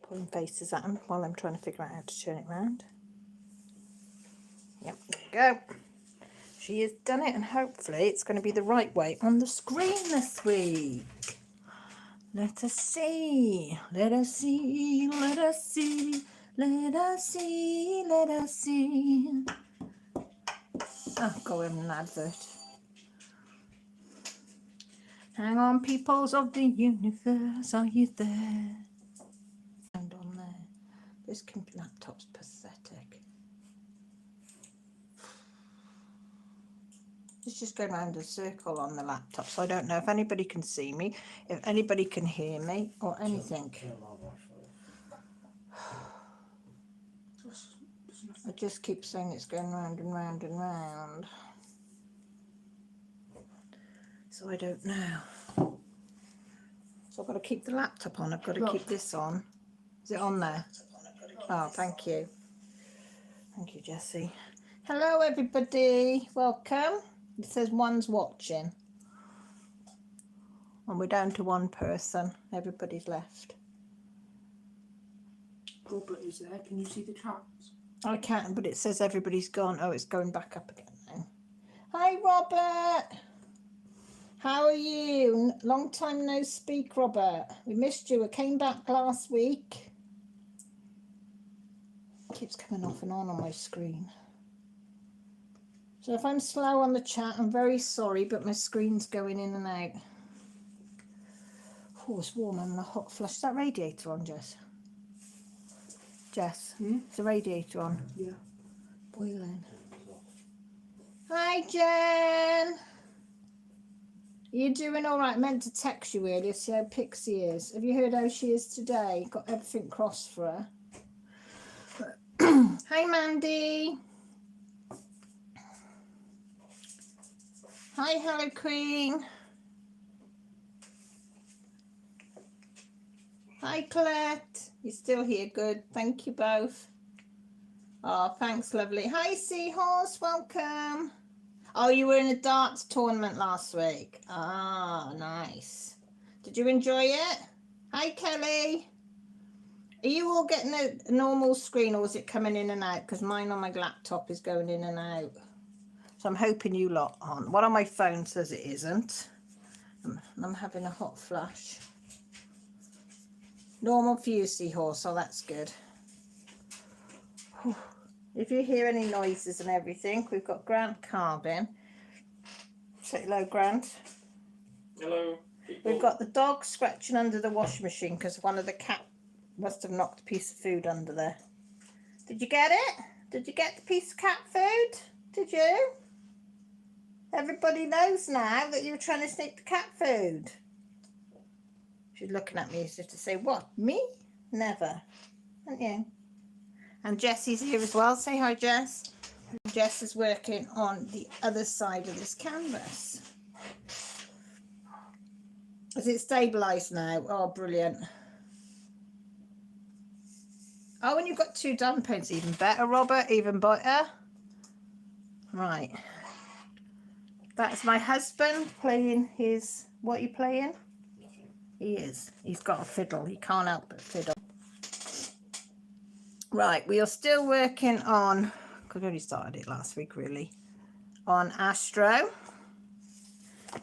Pulling faces at them while I'm trying to figure out how to turn it around. Yep, there we go. She has done it, and hopefully it's going to be the right way on the screen this week. Let us see, let us see, let us see, let us see, let us see. Oh, go in an advert. Hang on, peoples of the universe, are you there? And on there. This laptop's pathetic. It's just going around a circle on the laptop, so I don't know if anybody can see me, if anybody can hear me, or anything. I just keep saying it's going round and round and round. So I don't know. So I've got to keep the laptop on. I've got to keep this on. Is it on there? Oh, thank you. Thank you, Jessie. Hello, everybody. Welcome. It says one's watching. And we're down to one person. Everybody's left. Robert is there. Can you see the chats? I can't, but it says everybody's gone. Oh, it's going back up again now. Hi, Robert. How are you? Long time no speak, Robert. We missed you. I came back last week. It keeps coming off and on my screen. So if I'm slow on the chat, I'm very sorry, but my screen's going in and out. Oh, it's warm. I'm in a hot flush. Is that radiator on, Jess? Jess, is the radiator on? Yeah. Boiling. Hi, Jen. Are you doing all right? I meant to text you earlier, see how Pixie is. Have you heard how she is today? Got everything crossed for her. Hi, Mandy. Hi, Hello Queen. Hi, Colette. You're still here. Good. Thank you both. Oh, thanks, lovely. Hi, Seahorse. Welcome. Oh, you were in a darts tournament last week. Ah, nice. Did you enjoy it? Hi, Kelly. Are you all getting a normal screen, or is it coming in and out? Because mine on my laptop is going in and out. So I'm hoping you lot aren't. One on my phone says it isn't. I'm having a hot flush. Normal for you, Seahorse, so that's good. Whew. If you hear any noises and everything, we've got Grant carving. Say hello, Grant. Hello. People. We've got the dog scratching under the washing machine because one of the cat must have knocked a piece of food under there. Did you get it? Did you get the piece of cat food? Did you? Everybody knows now that you were trying to sneak the cat food. She's looking at me as if to say, what, me? Never. Aren't you? And Jessie's here as well. Say hi, Jess. Jess is working on the other side of this canvas. Is it stabilised now? Oh, brilliant. Oh, and you've got two done paints. Even better, Robert. Even better. Right. That's my husband playing his... What are you playing? He is. He's got a fiddle. He can't help but fiddle. Right. We are still working on... Because we only started it last week, really. On Astro.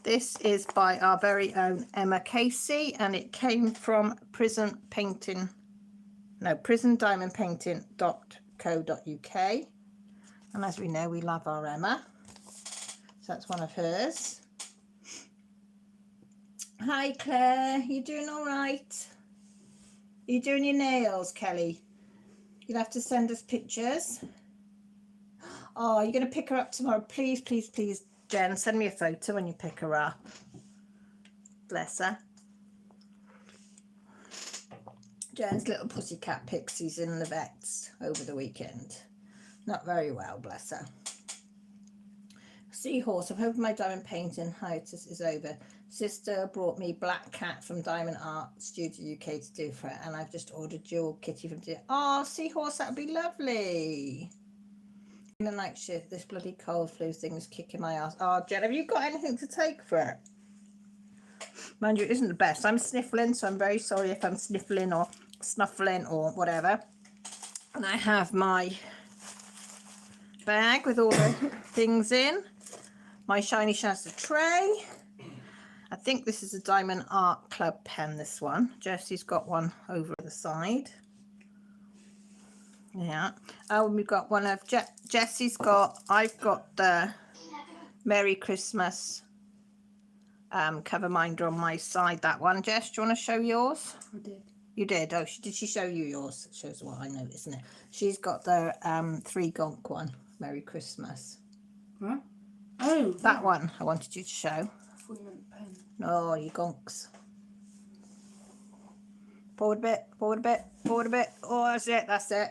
This is by our very own Emma Casey, and it came from prisondiamondpainting.co.uk. And as we know, we love our Emma. So that's one of hers. Hi, Claire. You doing all right? Are you doing your nails, Kelly? You'll have to send us pictures. Oh, you're going to pick her up tomorrow. Please, please, please, Jen, send me a photo when you pick her up. Bless her. Jen's little pussycat Pixie's in the vets over the weekend. Not very well, bless her. Seahorse, I'm hoping my diamond painting hiatus is over. Sister brought me Black Cat from Diamond Art Studio UK to do for it, and I've just ordered Jewel Kitty from... Oh, Seahorse, that would be lovely. In the night shift, this bloody cold flu thing is kicking my ass. Oh, Jen, have you got anything to take for it? Mind you, it isn't the best. I'm sniffling, so I'm very sorry if I'm sniffling or snuffling or whatever. And I have my bag with all the things in. My Shiny Shazza tray. I think this is a Diamond Art Club pen, this one. Jessie's got one over the side. Yeah. Oh, we've got one of Jessie's got, I've got the Merry Christmas cover minder on my side, that one. Jess, do you want to show yours? I did. You did? Oh, did she show you yours? It shows what I know, isn't it? She's got the 3 gonk one, Merry Christmas. Huh? Oh, That one I wanted you to show. I thought you meant pen. No, you gonks. Forward a bit, forward a bit, forward a bit. Oh, that's it, that's it.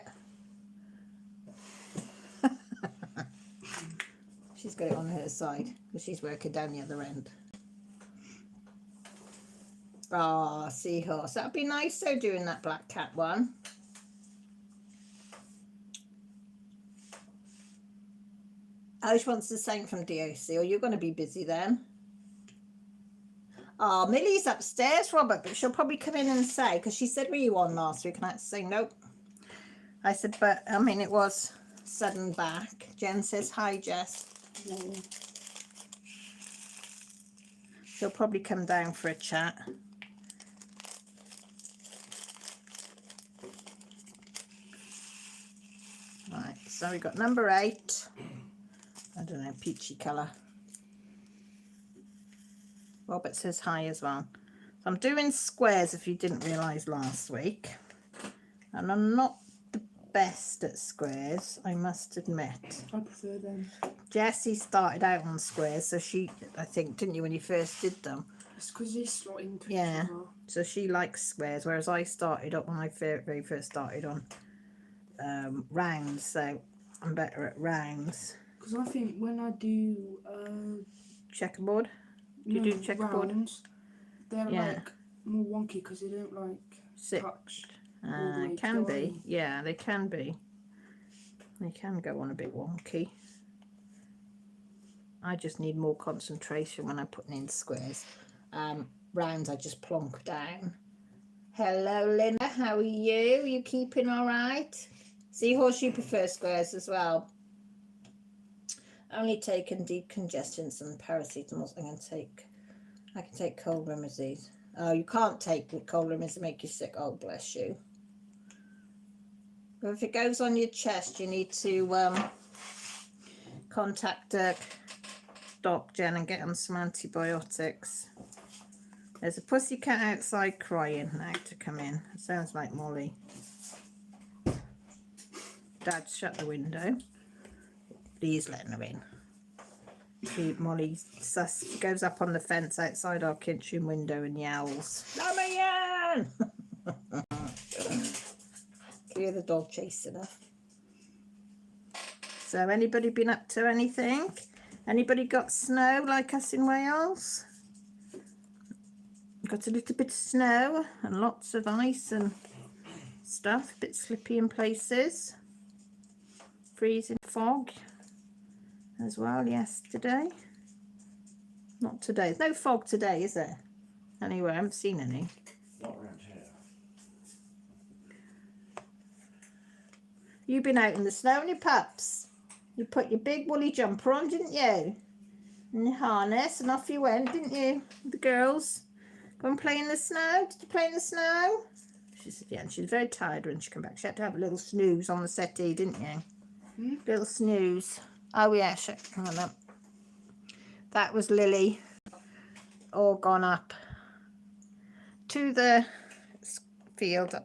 She's got it on her side because she's working down the other end. Ah, seahorse. That'd be nice though, doing that black cat one. Alice wants the same from DOC. Or you're going to be busy then. Oh, Millie's upstairs, Robert, but she'll probably come in and say, because she said, were you on last week? And I had to say, nope. I said, but, I mean, it was sudden back. Jen says, hi, Jess. No. She'll probably come down for a chat. Right, so we got number 8. I don't know, peachy colour. Robert says hi as well. So I'm doing squares, if you didn't realise last week. And I'm not the best at squares, I must admit. I prefer them. Jessie started out on squares, so she, I think, didn't you, when you first did them? It's because they slot into each Yeah. other. So she likes squares, whereas I started up when I very first started on rounds, so I'm better at rounds. Because I think when I do Checkerboard? You do checkerboard? rounds, they're Yeah. like more wonky because they don't like Sit. touch. all the way Can to be. line. Yeah, they can be. They can go on a bit wonky. I just need more concentration when I'm putting in squares. Rounds I just plonk down. Hello, Linda. How are you? You keeping all right? Seahorse, you prefer squares as well. Only taken decongestants and paracetamols. I can take cold remedies. Oh, you can't take cold remedies to make you sick. Oh, bless you. But if it goes on your chest, you need to contact Doc Jen and get on some antibiotics. There's a pussycat outside crying now to come in. It sounds like Molly. Dad's shut the window. He's letting her in. Molly sus goes up on the fence outside our kitchen window and yells, "Let me in!" Hear the dog chasing her. So, anybody been up to anything? Anybody got snow like us in Wales? Got a little bit of snow and lots of ice and stuff. A bit slippy in places. Freezing fog as well yesterday. Not today. There's no fog today, is there? Anyway, I haven't seen any. Not around here. You've been out in the snow and your pups. You put your big woolly jumper on, didn't you? And your harness, and off you went, didn't you? The girls. Go and play in the snow. Did you play in the snow? She said, yeah, and she was very tired when she came back. She had to have a little snooze on the settee, didn't you? Little snooze. Oh, yeah, hang on up. That was Lily. All gone up to the field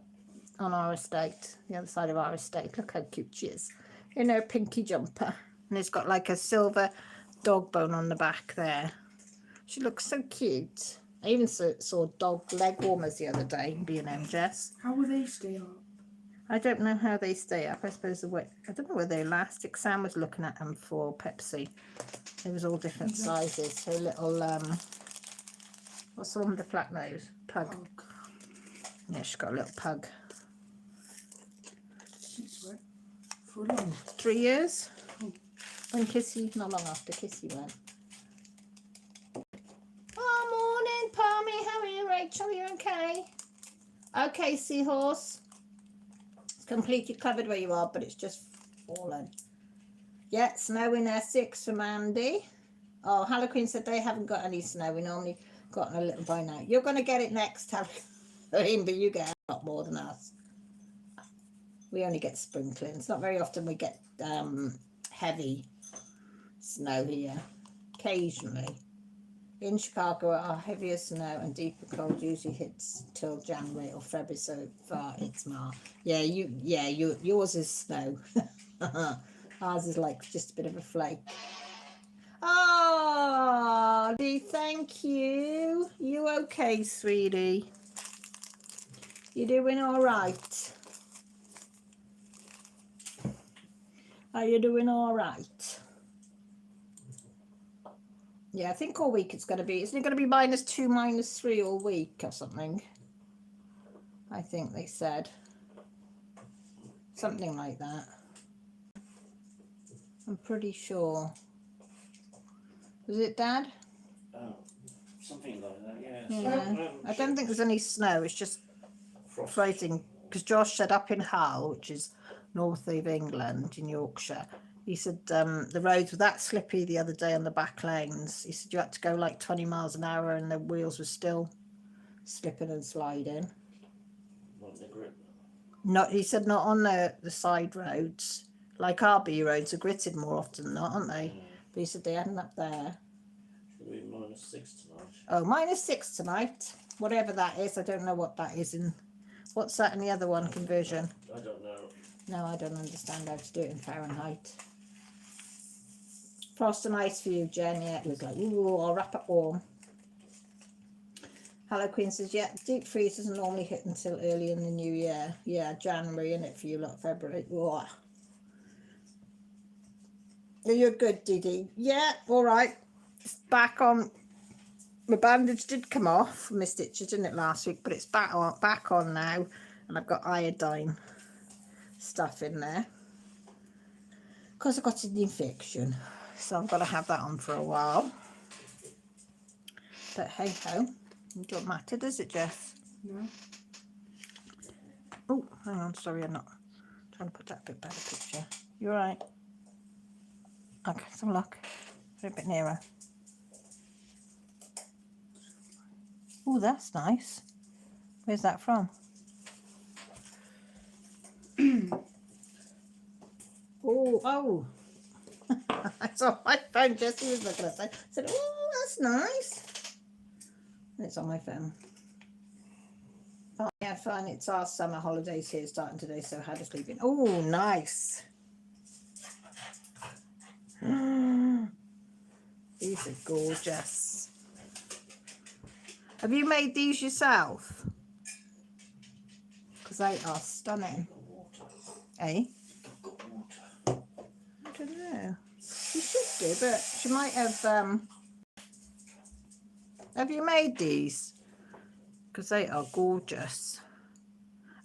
on our estate, the other side of our estate. Look how cute she is in her pinky jumper, and it's got like a silver dog bone on the back there. She looks so cute. I even saw dog leg warmers the other day in B&M, Jess. How will they stay up? I don't know how they stay up. I suppose I don't know whether they're elastic. Sam was looking at them for Pepsi. They was all different sizes. So little what's the one with the flat nose? Pug. Oh, Yeah, she's got a little pug. since when? For long. 3 years. Oh. When Kissy, not long after Kissy went. Oh, morning, Palmy. How are you, Rachel? You okay? Okay, seahorse. It's completely covered where you are, but it's just fallen. Yeah, snow in Essex from Andy. Oh, Halloween said they haven't got any snow. We normally got a little by now. You're going to get it next Halloween, but you get a lot more than us. We only get sprinkling. It's not very often we get heavy snow here. Occasionally. In Chicago, our heavier snow and deeper cold usually hits till January or February. So far, it's March. Yeah, yours is snow. Ours is like just a bit of a flake. Oh, Dee, thank you. You okay, sweetie? You doing all right? Are you doing all right? Yeah, I think all week it's going to be, isn't it going to be -2, -3 all week or something? I think they said. Something like that. I'm pretty sure. Was it, Dad? Oh, something like that, yes. Yeah. I don't think there's any snow. It's just Frost. freezing. Because Josh said up in Hull, which is north of England in Yorkshire, he said the roads were that slippy the other day on the back lanes. He said you had to go like 20 miles an hour and the wheels were still slipping and sliding. Not the grip. Not, he said not on the side roads. Like our B roads are gritted more often than not, aren't they? Yeah. But he said they hadn't up there. It'll be -6 tonight. Oh, -6 tonight. Whatever that is, I don't know what that is in. What's that in the other one conversion? I don't know. No, I don't understand how to do it in Fahrenheit. Frost and ice for you, Jen. Yeah, it was like, ooh, I'll wrap it warm. Hello Queen says, yeah, deep freeze doesn't normally hit until early in the new year. Yeah, January, innit, for you lot, February. Ooh. You're good, Dee Dee. Yeah, all right. It's back on. My bandage did come off, my stitches, didn't it, last week, but it's back on now, and I've got iodine stuff in there because I got an infection, so I've got to have that on for a while. But hey ho, it don't matter, does it, Jess? No. Oh, hang on, sorry, I'm not trying to put that bit better picture. You all right? Okay, let's have a look. Put it a bit nearer. Oh, that's nice. Where's that from? oh. I saw my phone. Jessie was looking at it. I said, oh, that's nice. And it's on my phone. Oh, yeah, fine. It's our summer holidays here starting today, so I had to sleep in. Oh, nice. These are gorgeous. Have you made these yourself? Because they are stunning. Eh? I don't know. She should do, but she might have. Have you made these? Because they are gorgeous.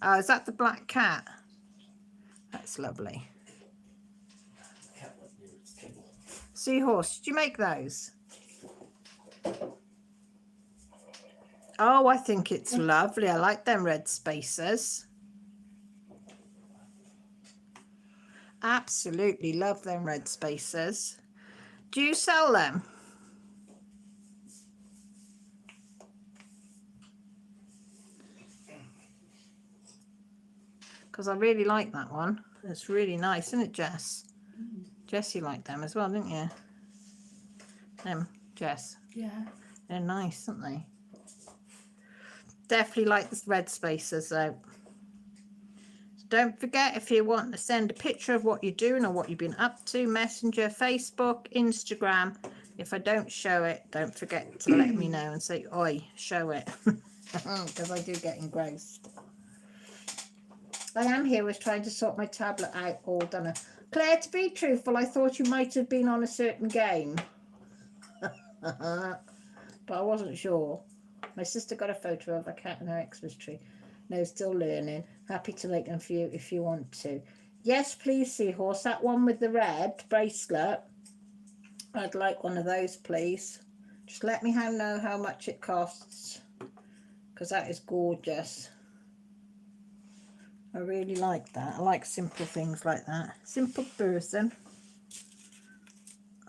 Oh, is that the black cat? That's lovely. Seahorse, did you make those? Oh, I think it's lovely. I like them red spaces. Absolutely love them red spaces. Do you sell them? Because I really like that one. It's really nice, isn't it, Jess? Jess, you liked them as well, didn't you? Jess. Yeah. They're nice, aren't they? Definitely like the red spaces though. So don't forget, if you want to send a picture of what you're doing or what you've been up to, Messenger, Facebook, Instagram. If I don't show it, don't forget to let me know and say, oi, show it. Because I do get engrossed. I am here was trying to sort my tablet out all done. Claire, to be truthful, I thought you might have been on a certain game. But I wasn't sure. My sister got a photo of a cat in her Xmas tree. No, still learning. Happy to make them for you if you want to. Yes, please, Seahorse. That one with the red bracelet. I'd like one of those, please. Just let me know how much it costs. Because that is gorgeous. I really like that. I like simple things like that. Simple person.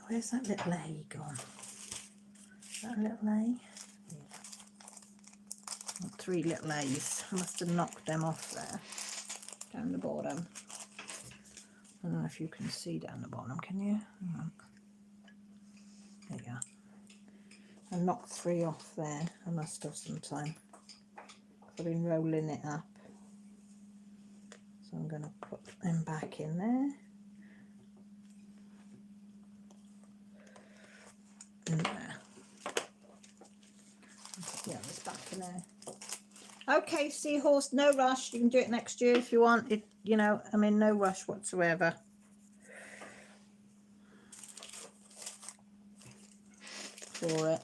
Where's that little A gone? Is that a little A? Yeah. 3 little A's. I must have knocked them off there. Down the bottom. I don't know if you can see down the bottom, can you? Hang on. There you go. I knocked 3 off there. I must have some time. I've been rolling it up. So I'm going to put them back in there. And there. Put the others back in there. Okay, Seahorse, no rush. You can do it next year if you want. It, you know, I mean, no rush whatsoever. For it.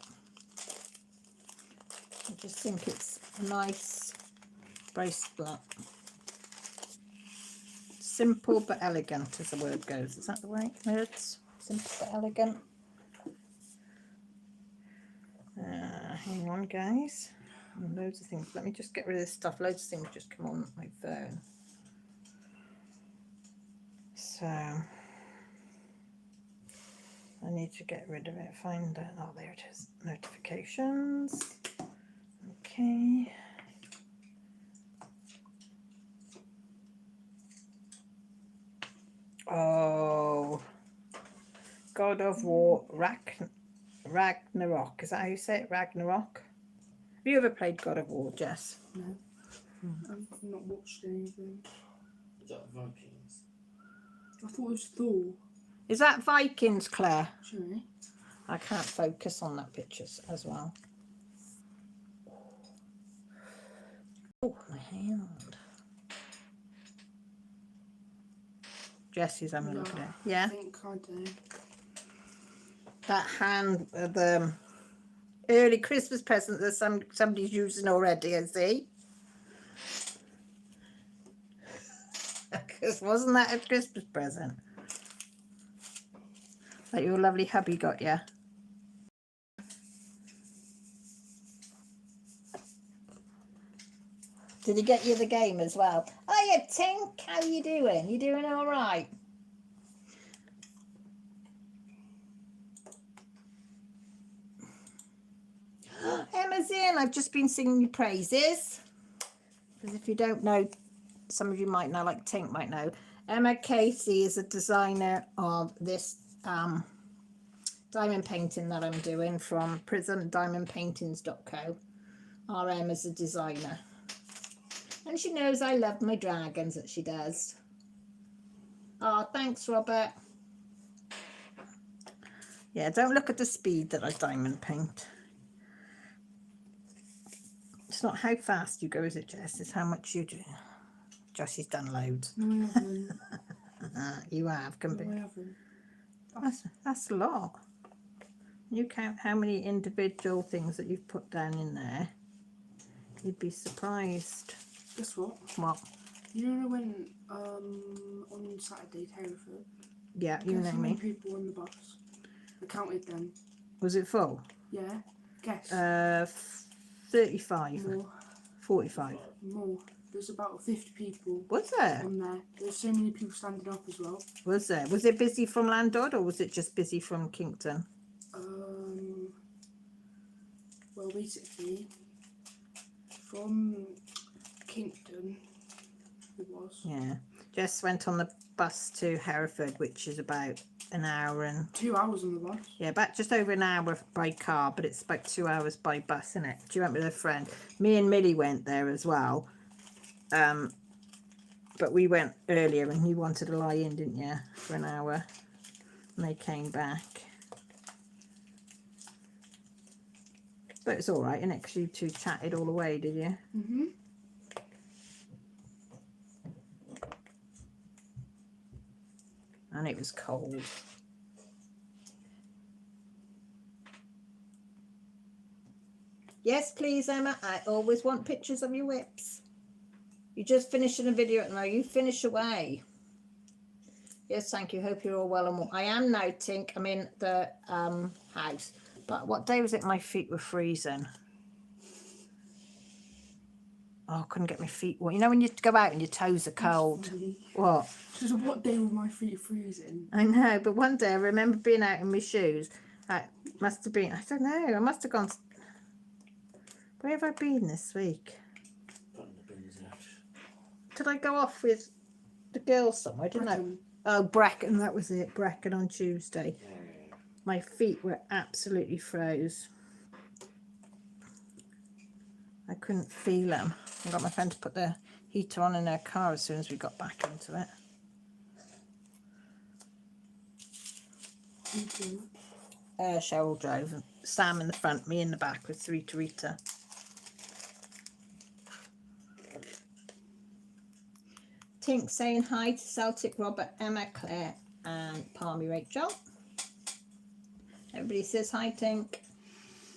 I just think it's a nice bracelet. Simple but elegant, as the word goes. Is that the way it words? Simple but elegant. Hang on, guys. Loads of things. Let me just get rid of this stuff. Loads of things just come on my phone. So I need to get rid of it. Find it. Oh, there it is. Notifications. Okay. Oh, God of War Ragnarok. Is that how you say it? Ragnarok. Have you ever played God of War, Jess? No. I've not watched anything. Is that Vikings? I thought it was Thor. Is that Vikings, Claire? Actually. I can't focus on that picture as well. Oh, my hand. Jesse's having a look at it. Yeah. I think I do. That hand, the early Christmas present that somebody's using already, I see. Because wasn't that a Christmas present that your lovely hubby got you? Did he get you the game as well? Hiya, Tink. How you doing? You doing all right? Emma's in. I've just been singing your praises. Because if you don't know, some of you might know, like Tink might know, Emma Casey is a designer of this diamond painting that I'm doing from prismdiamondpaintings.co. RM is a designer. And she knows I love my dragons, that she does. Oh, thanks, Robert. Yeah, don't look at the speed that I diamond paint. It's not how fast you go, is it, Jess? It's how much you do. Jessie's done loads. No, I haven't. You have, compared. No, I haven't. That's a lot. You count how many individual things that you've put down in there. You'd be surprised. Guess what? What? You know when on Saturday to Hereford? Yeah, you Guess know how many me. people on the bus? I counted them. Was it full? Yeah. Guess. 35. More. 45. More. There's about 50 people Was there? on there. There's so many people standing up as well. Was there? Was it busy from Landod or was it just busy from Kingston? Well, basically, from Kingston, it was. Yeah. Jess went on the bus to Hereford, which is about an hour and 2 hours on the bus. yeah, about just over an hour by car, but it's about 2 hours by bus, isn't it? She went with a friend. Me and Millie went there as well. But we went earlier and you wanted to lie in, didn't you, for an hour? And they came back. But it's all right, isn't it? Because you two chatted all the way, did you? Mm-hmm. And it was cold. Yes, please, Emma. I always want pictures of your whips. You just finishing a video now. You finish away. Yes, thank you. Hope you're all well and warm. I am now, Tink. I'm in the house. But what day was it my feet were freezing? Oh, I couldn't get my feet warm. You know when you go out and your toes are cold? What? So what day with my feet freezing? I know, but one day I remember being out in my shoes. I must have been, I don't know, I must have gone. Where have I been this week? Putting the bins out. Did I go off with the girls somewhere? Didn't I? Oh, Bracken, that was it. Bracken on Tuesday. My feet were absolutely froze. I couldn't feel them. I got my friend to put the heater on in her car as soon as we got back into it. Cheryl drove. Sam in the front, me in the back with Rita Rita. Tink saying hi to Celtic Robert, Emma, Claire and Palmy Rachel. Everybody says hi, Tink.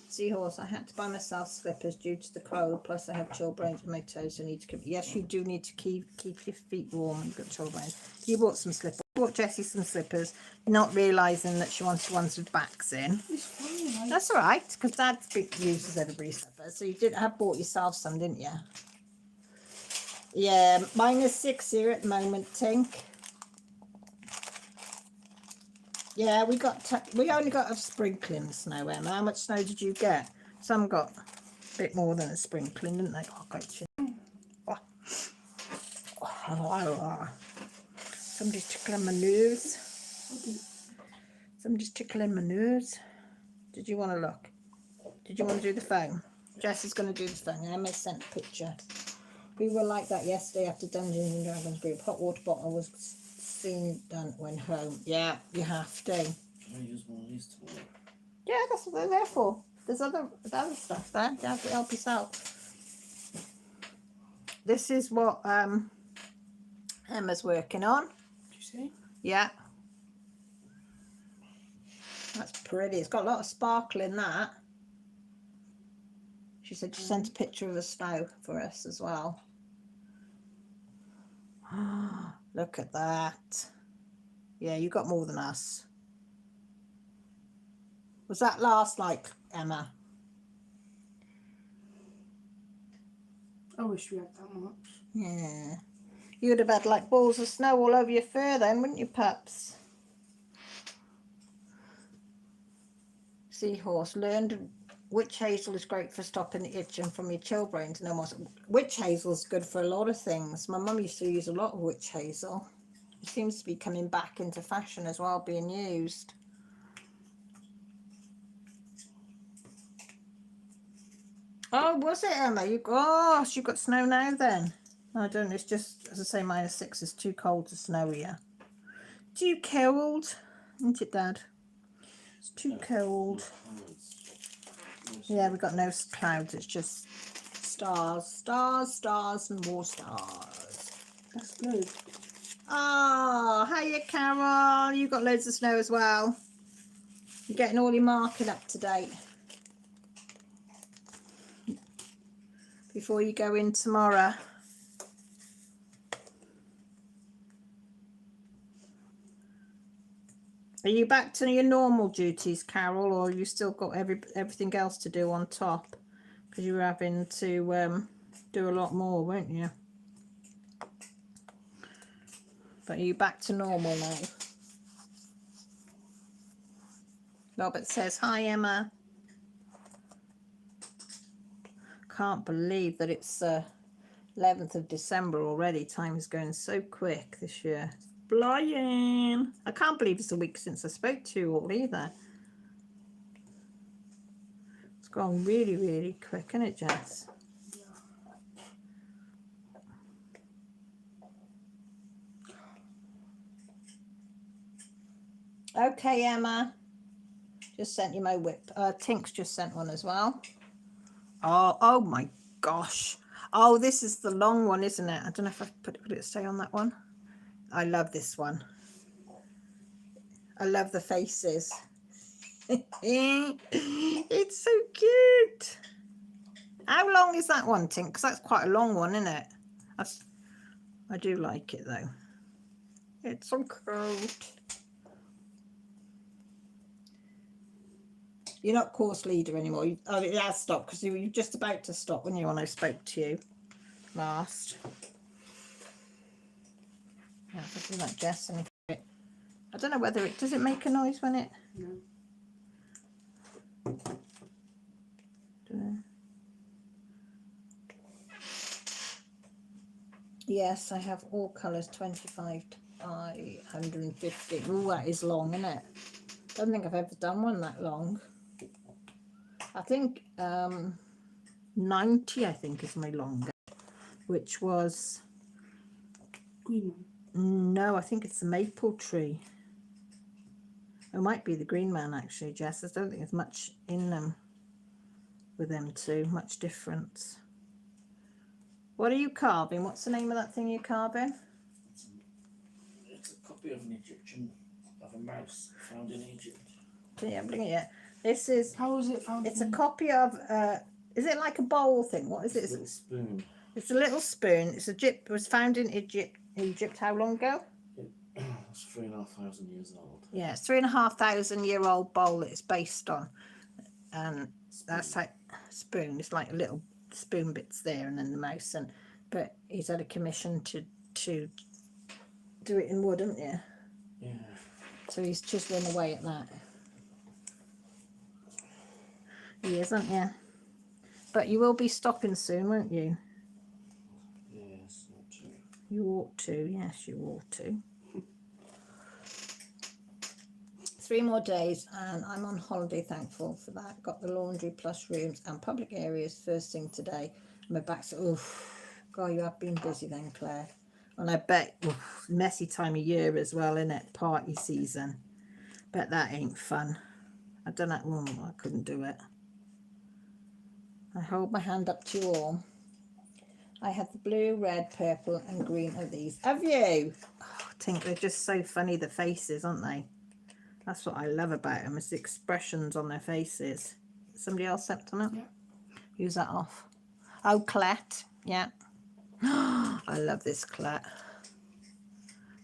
Seahorse, I had to buy myself slippers due to the cold, plus I have chilblains in my toes, so I need to keep, yes, you do need to keep your feet warm when you've got chilblains. You bought some slippers. I bought Jessie some slippers, not realising that she wanted ones with backs in. It's fine. That's all right, because Dad uses everybody's slippers, so you did have bought yourself some, didn't you? Yeah, -6 here at the moment, Tink. Yeah, we only got a sprinkling of snow, Emma. How much snow did you get? Some got a bit more than a sprinkling, didn't they? Oh, great. Oh. Somebody's tickling my nose. Somebody's tickling my nose. Did you want to look? Did you want to do the phone? Jess is going to do the phone. Emma sent a picture. We were like that yesterday after Dungeons and Dragons group. Hot water bottle was seen done when home. Yeah, you have to. Can I use one of these tomorrow? Yeah, that's what they're there for. There's other stuff there. You have to help yourself. This is what Emma's working on. Do you see? Yeah. That's pretty. It's got a lot of sparkle in that. She said she sent a picture of the snow for us as well. Look at that. Yeah, you got more than us. Was that last like, Emma? I wish we had that much. Yeah. You would have had like balls of snow all over your fur then, wouldn't you, pups? Seahorse learned witch hazel is great for stopping the itching from your chilblains. No more. Witch hazel is good for a lot of things. My mum used to use a lot of witch hazel. It seems to be coming back into fashion as well, being used. Oh, was it, Emma? You gosh, you got snow now then? I don't know. It's just, as I say, -6 is too cold to snow here. Too cold, isn't it, Dad? It's too cold. Yeah, we got no clouds. It's just stars, stars, stars, and more stars. That's good. Oh, hiya, Carol. You got loads of snow as well. You're getting all your marking up to date before you go in tomorrow. Are you back to your normal duties, Carol, or have you still got everything else to do on top? Because you were having to do a lot more, weren't you? But are you back to normal now? Robert says, hi, Emma. Can't believe that it's 11th of December already. Time is going so quick this year. It's flying. I can't believe it's a week since I spoke to you all either. It's gone really, really quick, isn't it, Jess? Okay, Emma. Just sent you my whip. Tink's just sent one as well. Oh my gosh. Oh, this is the long one, isn't it? I don't know if I've put it stay on that one. I love this one. I love the faces. It's so cute. How long is that one, Tink? Because that's quite a long one, isn't it? I do like it though. It's so cute. You're not course leader anymore. Oh, it has stopped because you were just about to stop when I spoke to you. last. Yeah, if I do that, Jess, and if I don't know whether does it make a noise when it. No. Dunno. Yes, I have all colours 25 by 150. Oh, that is long, isn't it? Don't think I've ever done one that long. I think 90, I think, is my longer, which was, Green one. no, I think it's the maple tree. It might be the green man, actually, Jess. I don't think there's much in them with them two, much difference. What are you carving? What's the name of that thing you're carving? It's a copy of an Egyptian, of a mouse found in Egypt. Yeah, bring it here. This is, How was it found? it's a copy of, is it like a bowl thing? What is it? It's a little spoon. It's a little spoon. It was found in Egypt how long ago? It's 3,500 years old. Yeah, it's 3,500-year-old bowl that it's based on. And that's like spoon. It's like a little spoon bits there and then the mouse. And but he's had a commission to do it in wood, haven't you? Yeah. So he's chiseling away at that. He isn't, yeah. But you will be stopping soon, won't you? Yes, not too. You ought to, yes, you ought to. 3 more days and I'm on holiday, thankful for that. Got the laundry plus rooms and public areas first thing today. My back's, oof, God, you have been busy then, Claire. And I bet, oof, messy time of year as well, innit? Party season. Bet that ain't fun. I don't know, I couldn't do it. I hold my hand up to you all. I have the blue, red, purple and green of these. Have you? Oh, I think they're just so funny, the faces, aren't they? That's what I love about them, is the expressions on their faces. Somebody else stepped on it? Yeah. Who's that off? Oh, Clette. Yeah. I love this Clette.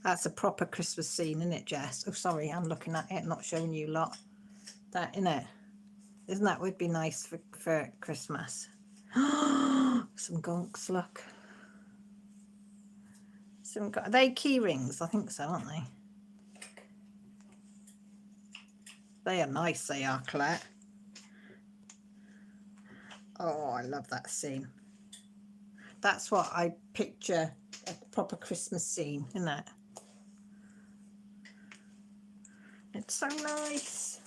That's a proper Christmas scene, isn't it, Jess? Oh, sorry, I'm looking at it, not showing you lot. That, innit? Isn't that would be nice for Christmas? Some gonks, look. Are they key rings? I think so, aren't they? They are nice, they are, Claire. Oh, I love that scene. That's what I picture, a proper Christmas scene, isn't it? It's so nice.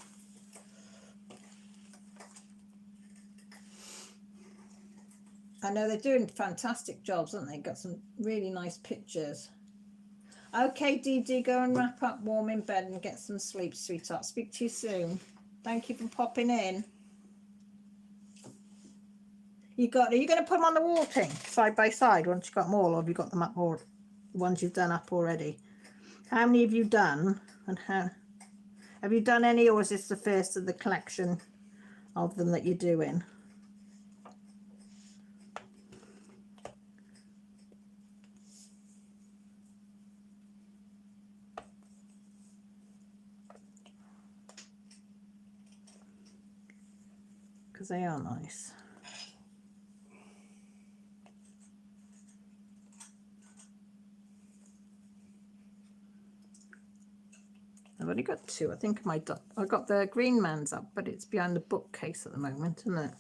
I know they're doing fantastic jobs, aren't they? Got some really nice pictures. Okay, Dee Dee, go and wrap up, warm in bed and get some sleep, sweetheart. Speak to you soon. Thank you for popping in. Are you going to put them on the wall, Pink, side by side once you've got them all, or have you got them up, or the ones you've done up already? How many have you done, and how have you done any, or is this the first of the collection of them that you're doing? Because they are nice. I've only got 2. I think I got the green man's up, but it's behind the bookcase at the moment, isn't it?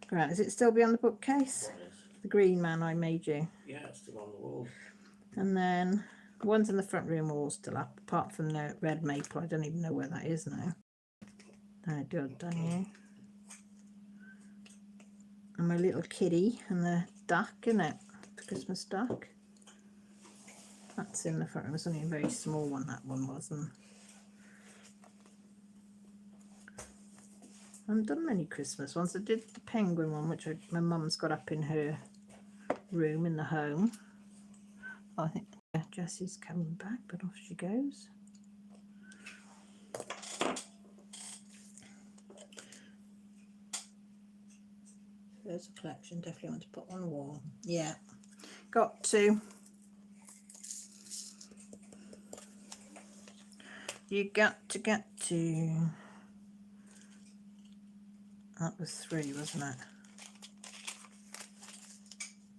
Grant, is it still behind the bookcase? What is? The green man I made you. Yeah, it's still on the wall. And then the ones in the front room are all still up, apart from the red maple. I don't even know where that is now. I do have done you. And my little kitty and the duck, isn't it? The Christmas duck. That's in the front room. It was only a very small one, that one wasn't. I haven't done many Christmas ones. I did the penguin one, which my mum's got up in her room in the home. I think Jessie's coming back, but off she goes. There's a collection. Definitely want to put on the wall. Yeah, got to. You got to get to. That was 3, wasn't it?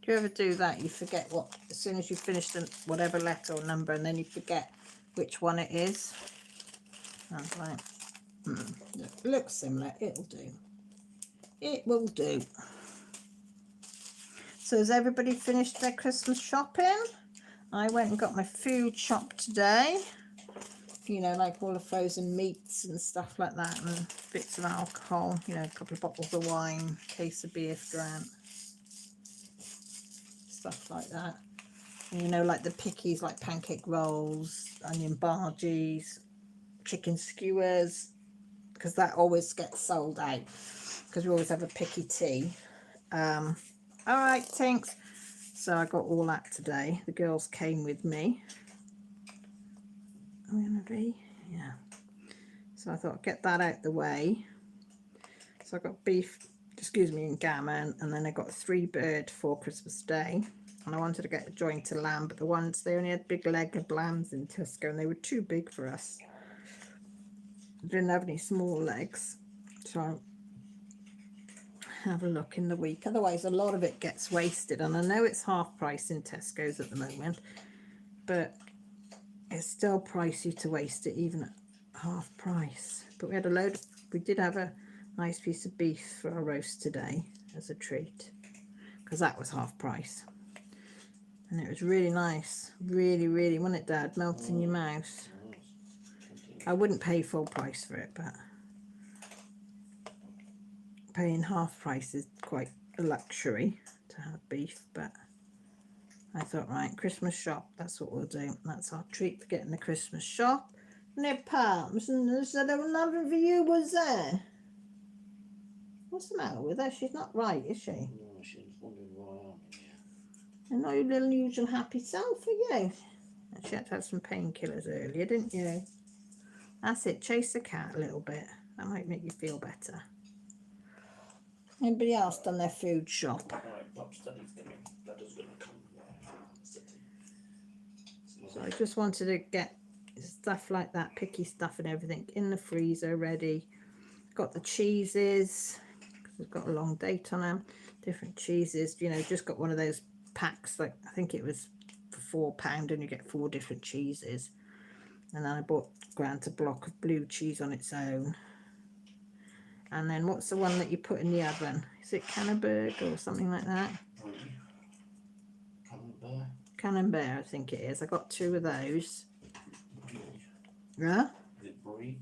Do you ever do that? You forget what, as soon as you finish the whatever letter or number, and then you forget which one it is. I was like, it looks similar. It'll do. It will do. So has everybody finished their Christmas shopping? I went and got my food shop today. You know, like all the frozen meats and stuff like that, and bits of alcohol, you know, a couple of bottles of wine, case of beer for Grant, stuff like that. And, you know, like the pickies, like pancake rolls, onion bhajis, chicken skewers, because that always gets sold out, because we always have a picky tea. All right, thanks. So I got all that today. The girls came with me. Are we gonna be? Yeah. So I thought I'd get that out the way. So I got beef, excuse me, and gammon, and then I got 3 bird for Christmas Day. And I wanted to get a joint of lamb, but the ones, they only had big leg of lambs in Tesco, and they were too big for us. I didn't have any small legs, so I'll have a look in the week. Otherwise, a lot of it gets wasted, and I know it's half price in Tesco's at the moment, but it's still pricey to waste it even at half price. But we had a load, we did have a nice piece of beef for our roast today as a treat, because that was half price, and it was really nice. Really, wasn't it, Dad? Melts in your mouth. I wouldn't pay full price for it, but paying half price is quite a luxury to have beef. But I thought, right, Christmas shop, that's what we'll do. That's our treat for getting the Christmas shop. Nip Palms, and I said, "Oh, nothing for you was there." What's the matter with her? She's not right, is she? No, she's wondering why I'm here. And not your little usual happy self, are you? And she had to have some painkillers earlier, didn't you? That's it, chase the cat a little bit. That might make you feel better. Anybody else done their food shop? Right, Pop's Daddy's coming. Daddy's gonna come. So I just wanted to get stuff like that, picky stuff and everything in the freezer ready. Got the cheeses, because we've got a long date on them. Different cheeses, you know, just got one of those packs, like I think it was for £4 and you get 4 different cheeses. And then I bought Grant a block of blue cheese on its own. And then what's the one that you put in the oven? Is it Camembert or something like that? Camembert. Camembert, I think it is. I got 2 of those. Yeah? Is it brie?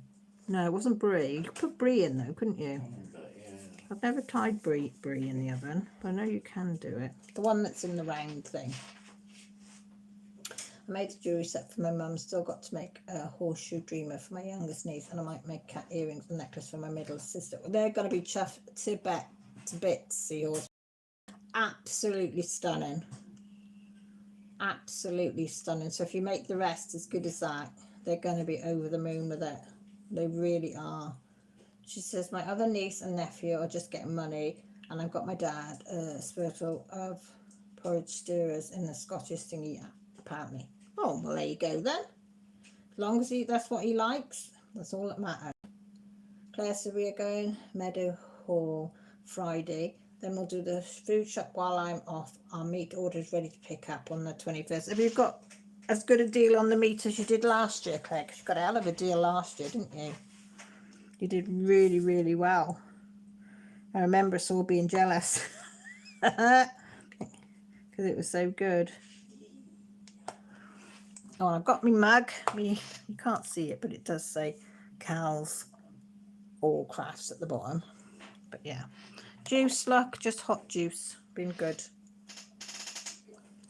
No, it wasn't brie. You could put brie in though, couldn't you? Camembert, yeah. I've never tried brie in the oven, but I know you can do it. The one that's in the round thing. I made a jewellery set for my mum. Still got to make a horseshoe dreamer for my youngest niece, and I might make cat earrings and necklace for my middle sister. They're going to be chuffed to bits, seahorse. Absolutely stunning. Absolutely stunning. So if you make the rest as good as that, they're going to be over the moon with it. They really are. She says, my other niece and nephew are just getting money, and I've got my dad a spiritual of porridge stirrers in the Scottish thingy, apparently. Oh, well, there you go then. As long as that's what he likes, that's all that matters. Claire said we are going Meadow Hall Friday. Then we'll do the food shop while I'm off. Our meat order is ready to pick up on the 21st. Have you got as good a deal on the meat as you did last year, Claire? Because you got a hell of a deal last year, didn't you? You did really well. I remember us all being jealous because it was so good. Oh, I've got my mug. You can't see it, but it does say Cal's All Crafts at the bottom. But yeah, juice, look, just hot juice. Been good.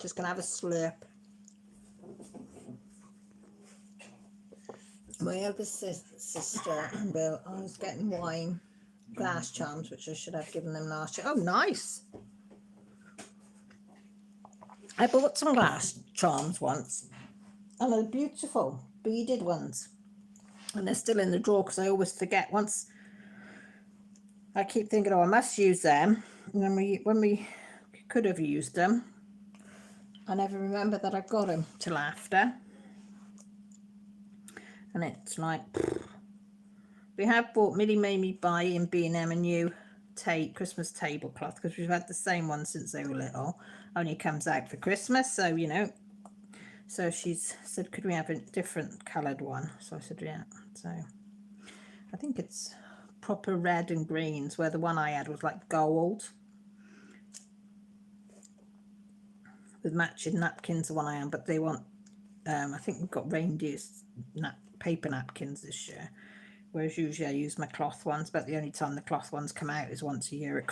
Just gonna have a slurp. My other sister and Bill, I was getting wine glass charms, which I should have given them last year. Oh, nice. I bought some glass charms once, and they're beautiful beaded ones, and they're still in the drawer because I always forget. Once I keep thinking, oh, I must use them, and then when we could have used them, I never remember that I got them till after. And it's like, we have bought, Millie made me buy in B&M a new Christmas tablecloth, because we've had the same one since they were little, only comes out for Christmas, so you know. So she's said, could we have a different coloured one? So I said, yeah. So I think it's proper red and greens, where the one I had was like gold with matching napkins, the one I am, but they want I think we've got reindeer's paper napkins this year, whereas usually I use my cloth ones, but the only time the cloth ones come out is once a year at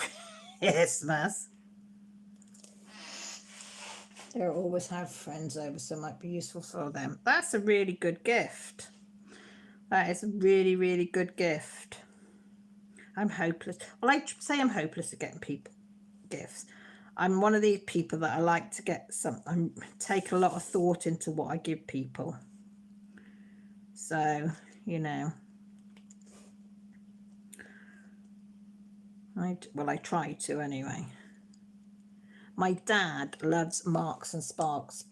Christmas. They'll always have friends over, so it might be useful for them. That's a really good gift. That is a really, really good gift. I'm hopeless. Well, I say I'm hopeless at getting people gifts. I'm one of these people that I like to get I take a lot of thought into what I give people. So, you know, I try to anyway. My dad loves Marks and Sparks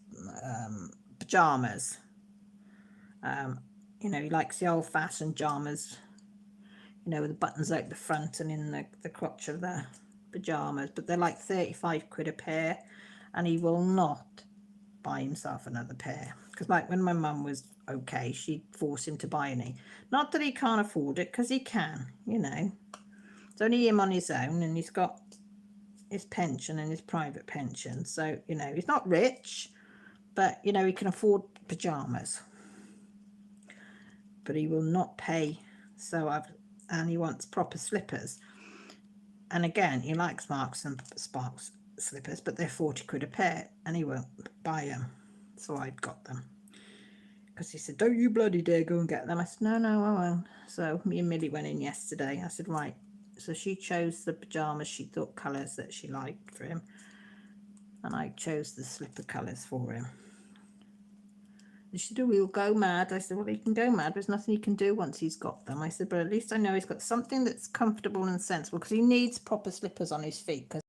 pajamas. You know, he likes the old-fashioned pajamas, you know, with the buttons out the front and in the crotch of the pajamas, but they're like 35 quid a pair, and he will not buy himself another pair, because like when my mum was okay, she'd force him to buy any. Not that he can't afford it, because he can, you know. It's only him on his own, and he's got his pension and his private pension, so you know, he's not rich, but you know, he can afford pajamas, but he will not pay. And he wants proper slippers, and again, he likes Marks and Sparks slippers, but they're 40 quid a pair, and he won't buy them. So I got them, because he said, don't you bloody dare go and get them. I said, no, I won't. So me and Millie went in yesterday. I said, right. So she chose the pajamas, she thought colours that she liked for him, and I chose the slipper colours for him. And she said, oh, we'll go mad. I said, well, he can go mad. There's nothing he can do once he's got them. I said, but at least I know he's got something that's comfortable and sensible, because he needs proper slippers on his feet, because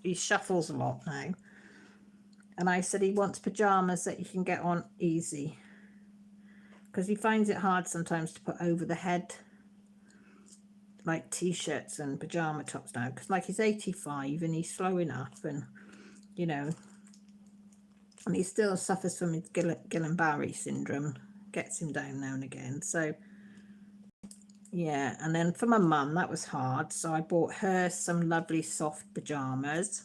he shuffles a lot now. And I said he wants pajamas that he can get on easy, because he finds it hard sometimes to put over the head, like t-shirts and pajama tops now, because like he's 85 and he's slow enough, and you know, and he still suffers from his Guillain-Barré syndrome, gets him down now and again. So yeah, and then for my mum, that was hard, so I bought her some lovely soft pajamas,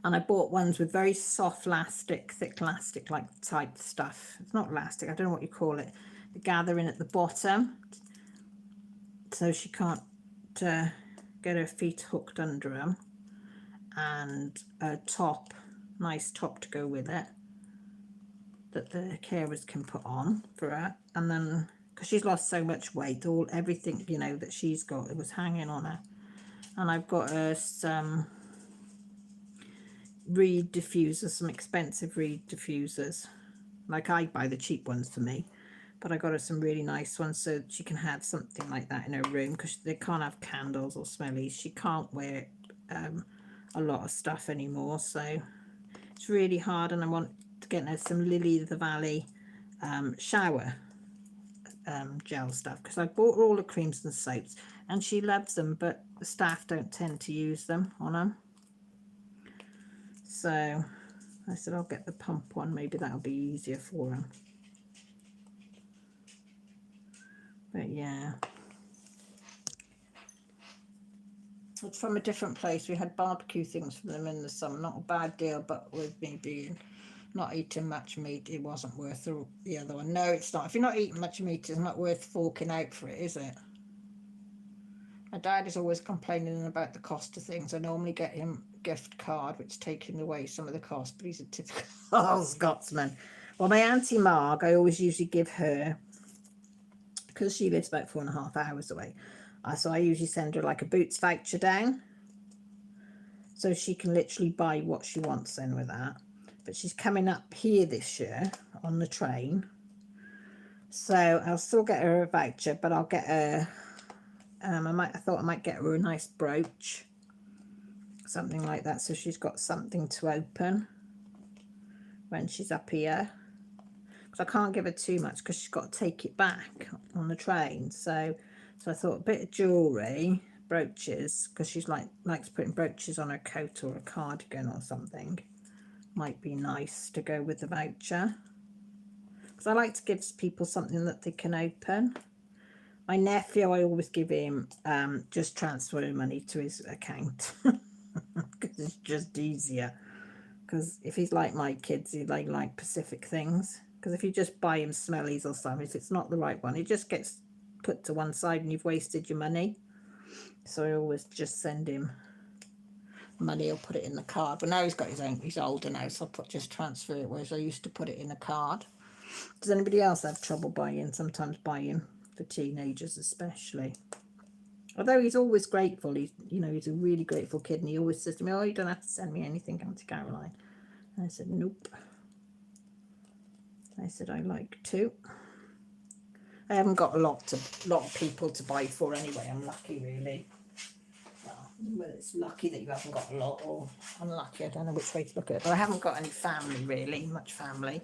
and I bought ones with very soft elastic, thick elastic like type stuff. It's not elastic, I don't know what you call it, the gathering at the bottom, so she can't get her feet hooked under them, and a top, nice top to go with it, that the carers can put on for her. And then because she's lost so much weight, everything, you know, that she's got, it was hanging on her. And I've got her some reed diffusers, some expensive reed diffusers, like I buy the cheap ones for me, but I got her some really nice ones so that she can have something like that in her room, because they can't have candles or smellies. She can't wear a lot of stuff anymore, so it's really hard. And I want to get her some Lily of the Valley shower gel stuff, because I bought her all the creams and soaps and she loves them, but the staff don't tend to use them on them. So I said I'll get the pump one, maybe that'll be easier for them. But yeah, it's from a different place. We had barbecue things for them in the summer. Not a bad deal, but with me being not eating much meat, it wasn't worth the other one. No, it's not. If you're not eating much meat, it's not worth forking out for it, is it? My dad is always complaining about the cost of things. I normally get him a gift card, which taking away some of the cost, but he's a typical Scotsman. Well, my Auntie Marg, I always usually give her, because she lives about 4.5 hours away, so I usually send her like a Boots voucher down, so she can literally buy what she wants then with that. But she's coming up here this year on the train, so I'll still get her a voucher, but I'll get her I thought I might get her a nice brooch, something like that, so she's got something to open when she's up here, because I can't give her too much because she's got to take it back on the train. So I thought a bit of jewellery, brooches, because she's likes putting brooches on her coat or a cardigan or something. Might be nice to go with the voucher, because I like to give people something that they can open. My nephew, I always give him just transfer money to his account because it's just easier. Because if he's like my kids, he like specific things. Because if you just buy him smellies or something, if it's not the right one, it just gets put to one side and you've wasted your money. So I always just send him money or put it in the card. But now he's got his own, he's older now, so I just transfer it, whereas I used to put it in a card. Does anybody else have trouble sometimes buying for teenagers especially? Although he's always grateful, he's a really grateful kid, and he always says to me, oh, you don't have to send me anything, Auntie Caroline. And I said, nope. I said, I like to. I haven't got a lot of people to buy for anyway. I'm lucky, really. Well, it's lucky that you haven't got a lot, or unlucky. I don't know which way to look at it. But I haven't got any family, really, much family.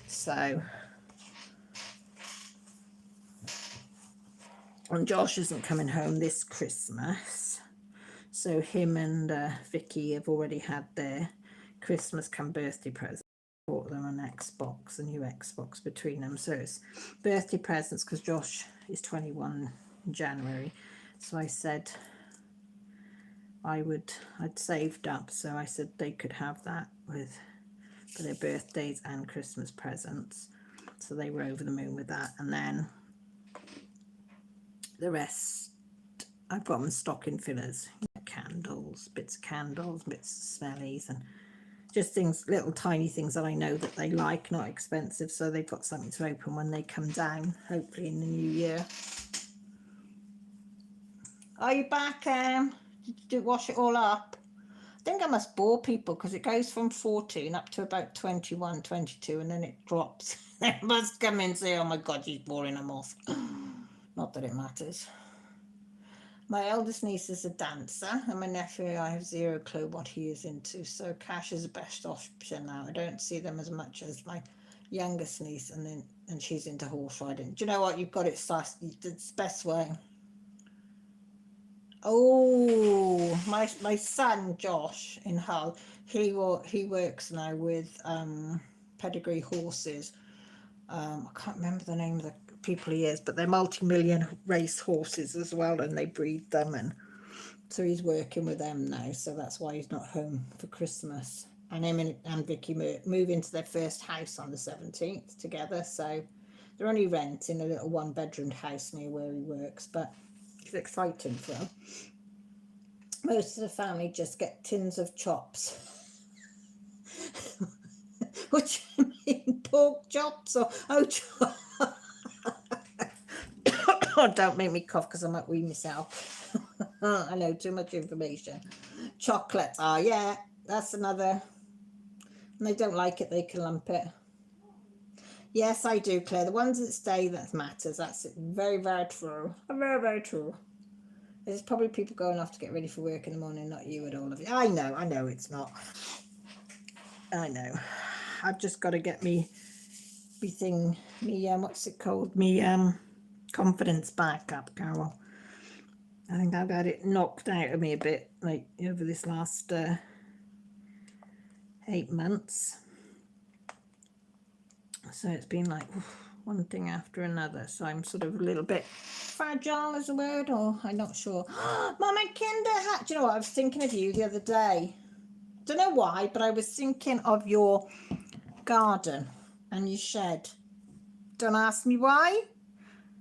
So, and Josh isn't coming home this Christmas. So him and Vicky have already had their Christmas come birthday present. Bought them an Xbox, a new Xbox between them. So it's birthday presents, because Josh is 21 in January. So I said I'd saved up, so I said they could have that for their birthdays and Christmas presents. So they were over the moon with that. And then the rest, I've got them stocking fillers, candles, bits of smellies, and just things, little tiny things that I know that they like, not expensive, so they've got something to open when they come down, hopefully in the new year. Are you back? Did you wash it all up? I think I must bore people, because it goes from 14 up to about 21, 22, and then it drops. They must come in and say, oh my God, you're boring them off. Not that it matters. My eldest niece is a dancer, and my nephew, I have zero clue what he is into, so cash is the best option now. I don't see them as much as my youngest niece, and she's into horse riding. Do you know what? You've got it sussed. It's the best way. Oh, my son Josh in Hull, he works now with pedigree horses. I can't remember the name of the people he is, but they're multi-million race horses as well, and they breed them, and so he's working with them now, so that's why he's not home for Christmas. And him and Vicky move into their first house on the 17th together, so they're only renting a little one-bedroom house near where he works, but it's exciting for him. Most of the family just get tins of chops. What do you mean, pork chops or oh, don't make me cough, because I might wee myself. I know too much information. Chocolate. Oh yeah, that's another. And they don't like it, they can lump it. Yes, I do, Claire. The ones that stay, that matters. That's very, very true. Very, very true. There's probably people going off to get ready for work in the morning, not you and all of you. I know it's not. I know. I've just got to get what's it called? Confidence back up, Carol. I think I've had it knocked out of me a bit, like over this last 8 months. So it's been like one thing after another. So I'm sort of a little bit fragile, is a word, or I'm not sure. Mama Kinder hat. Do you know what? I was thinking of you the other day. Don't know why, but I was thinking of your garden and your shed. Don't ask me why,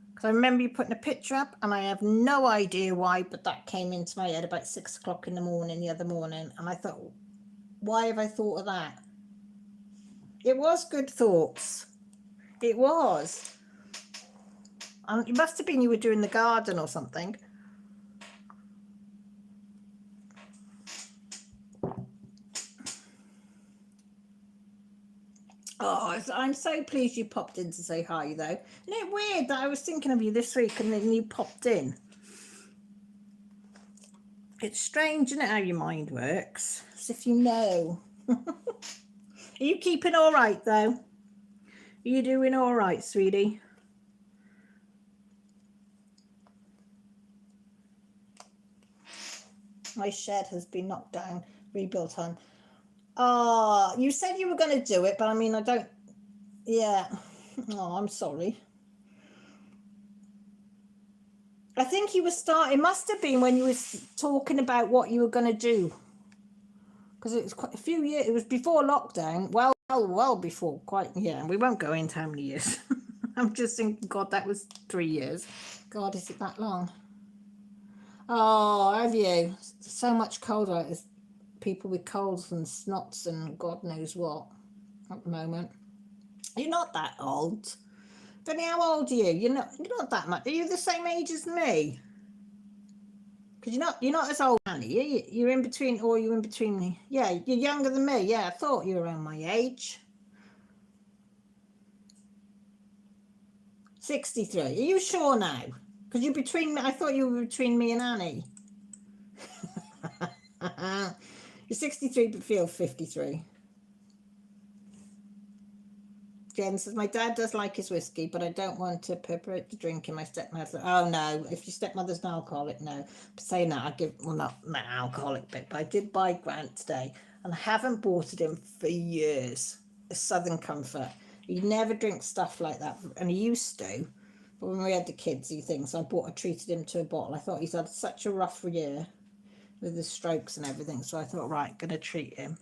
because I remember you putting a picture up, and I have no idea why, but that came into my head about 6 o'clock in the morning the other morning, and I thought, why have I thought of that? It was good thoughts. It was. And it must have been you were doing the garden or something. Oh, I'm so pleased you popped in to say hi, though. Isn't it weird that I was thinking of you this week and then you popped in? It's strange, isn't it, how your mind works? As if you know. Are you keeping all right, though? Are you doing all right, sweetie? My shed has been knocked down, rebuilt on. Oh, you said you were going to do it, but I mean, I don't. Yeah. Oh, I'm sorry. I think you were starting. It must have been when you were talking about what you were going to do, because it was quite a few years. It was before lockdown. Well before. Quite. Yeah. We won't go into how many years. I'm just thinking, God, that was 3 years. God, is it that long? Oh, have you? So much colder. It's people with colds and snots and God knows what at the moment. You're not that old. Vinny, how old are you? You're not that much. Are you the same age as me? Because you're not as old, Annie. You're in between, or you're in between me. Yeah, you're younger than me. Yeah, I thought you were around my age. 63. Are you sure now? Because you're between me. I thought you were between me and Annie. You're 63 but feel 53. Jen says, my dad does like his whiskey, but I don't want to perpetrate the drinking. My stepmother, oh no, if your stepmother's an alcoholic, no. But saying that, I give, well, not alcoholic, but I did buy Grant today, and I haven't bought it him for years. A Southern Comfort. He never drinks stuff like that, and he used to. But when we had the kids, he thinks I treated him to a bottle. I thought he's had such a rough year with the strokes and everything, so I thought, right, gonna treat him.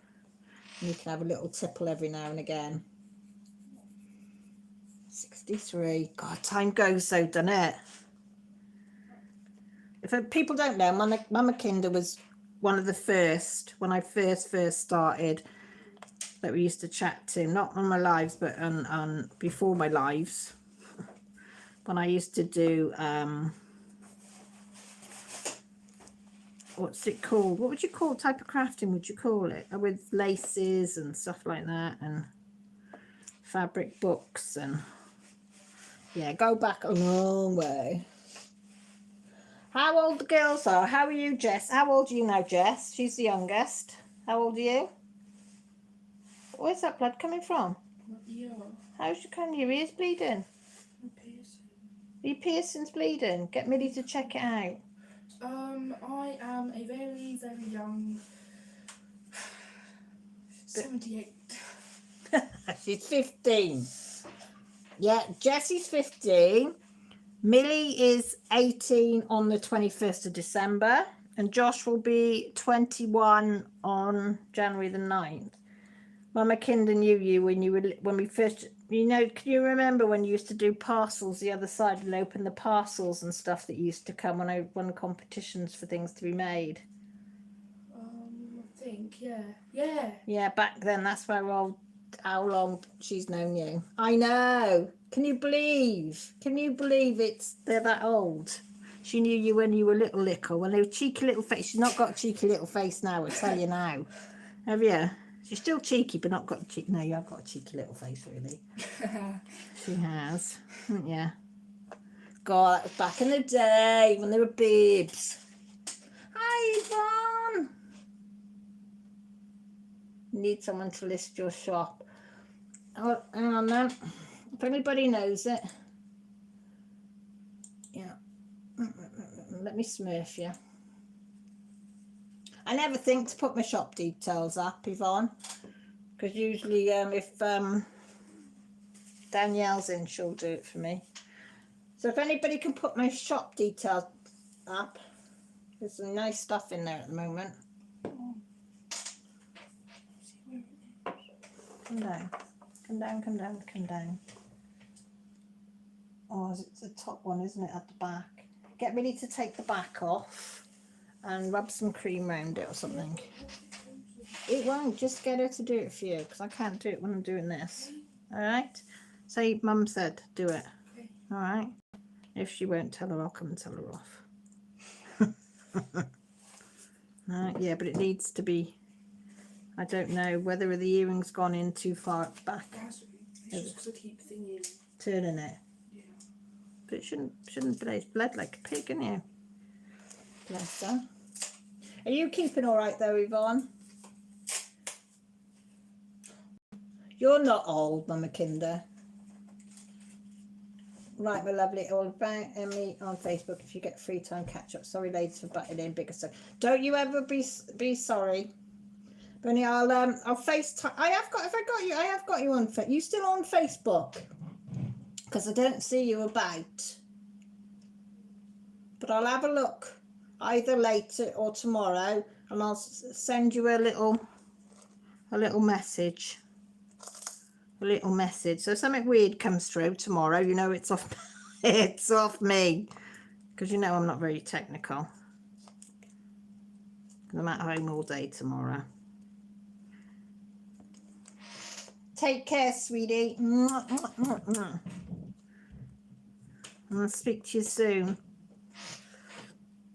And you can have a little tipple every now and again. 63. God, time goes so, doesn't it? If people don't know, Mama Kinder was one of the first, when I first started, that we used to chat to, not on my lives, but on before my lives. When I used to do, what's it called? What would you call type of crafting, would you call it? With laces and stuff like that, and fabric books, and yeah, go back a long way. How old the girls are? How are you, Jess? How old are you now, Jess? She's the youngest. How old are you? Where's that blood coming from? Yeah. How's your ears bleeding? Your piercing's bleeding. Get Millie to check it out. I am a very, very young 78. She's 15. Yeah, Jessie's 15. Millie is 18 on the 21st of December, and Josh will be 21 on January the 9th. Mama Kinder knew you when we first, can you remember when you used to do parcels the other side and open the parcels and stuff that used to come when I won competitions for things to be made? I think, yeah. Yeah, back then, that's how long she's known you. I know. Can you believe they're that old? She knew you when you were little, when they were cheeky little face. She's not got a cheeky little face now, I tell you now. Have you? She's still cheeky, but not got a cheeky. No, you have got a cheeky little face, really. She has, haven't you? God, that was back in the day when they were babes. Hi, Yvonne. Need someone to list your shop. Oh, hang on then. If anybody knows it. Yeah. Let me smurf you. I never think to put my shop details up, Yvonne. Because usually if Danielle's in, she'll do it for me. So if anybody can put my shop details up, there's some nice stuff in there at the moment. Come down. Come down, come down, come down. Oh, it's the top one, isn't it, at the back? Get ready to take the back off and rub some cream around it or something. It won't, just get her to do it for you, because I can't do it when I'm doing this. Alright? Say Mum said, do it. Alright? If she won't tell her, I'll come and tell her off. Yeah, but it needs to be, I don't know whether the earring's gone in too far at the back. It's just because I keep thinking. Turning it. Yeah. But it shouldn't bled like a pig, isn't you? Bless her. Are you keeping all right though, Yvonne? You're not old, Mama Kinder. Right, my lovely. All about Emily on Facebook. If you get free time, catch up. Sorry, ladies, for butting in. Bigger so. Don't you ever be sorry. Benny, I'll FaceTime. I have got. If I got you, I have got you on. You still on Facebook? Because I don't see you about. But I'll have a look either later or tomorrow, and I'll send you a little message. A little message. So if something weird comes through tomorrow, you know it's off. It's off me, because you know I'm not very technical. I'm at home all day tomorrow. Take care, sweetie. I'll speak to you soon.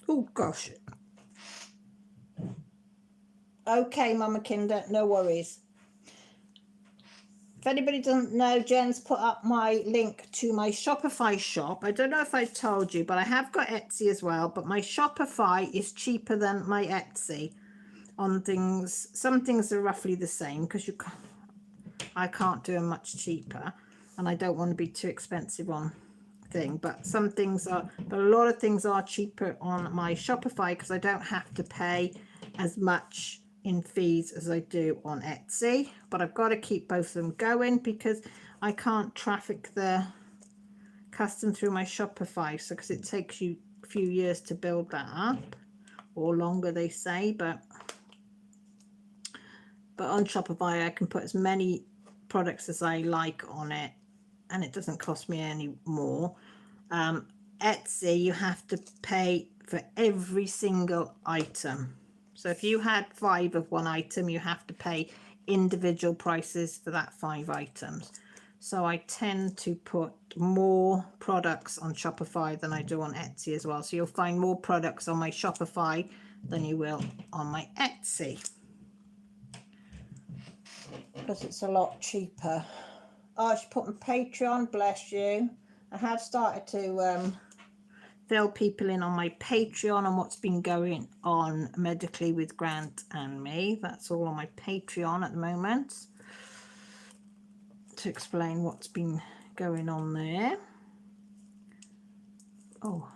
Oh gosh. Okay, Mama Kinder, no worries. If anybody doesn't know, Jen's put up my link to my Shopify shop. I don't know if I've told you, but I have got Etsy as well. But my Shopify is cheaper than my Etsy on things. Some things are roughly the same because I can't do them much cheaper, and I don't want to be too expensive on thing. But some things are, but a lot of things are cheaper on my Shopify because I don't have to pay as much in fees as I do on Etsy. But I've got to keep both of them going because I can't traffic the custom through my Shopify, so because it takes you a few years to build that up, or longer they say. But on Shopify I can put as many products as I like on it, and it doesn't cost me any more. Etsy, you have to pay for every single item. So if you had 5 of one item, you have to pay individual prices for that 5 items. So I tend to put more products on Shopify than I do on Etsy as well. So you'll find more products on my Shopify than you will on my Etsy, because it's a lot cheaper. Oh, I should put my Patreon, bless you. I have started to fill people in on my Patreon on what's been going on medically with Grant and me. That's all on my Patreon at the moment, to explain what's been going on there. Oh,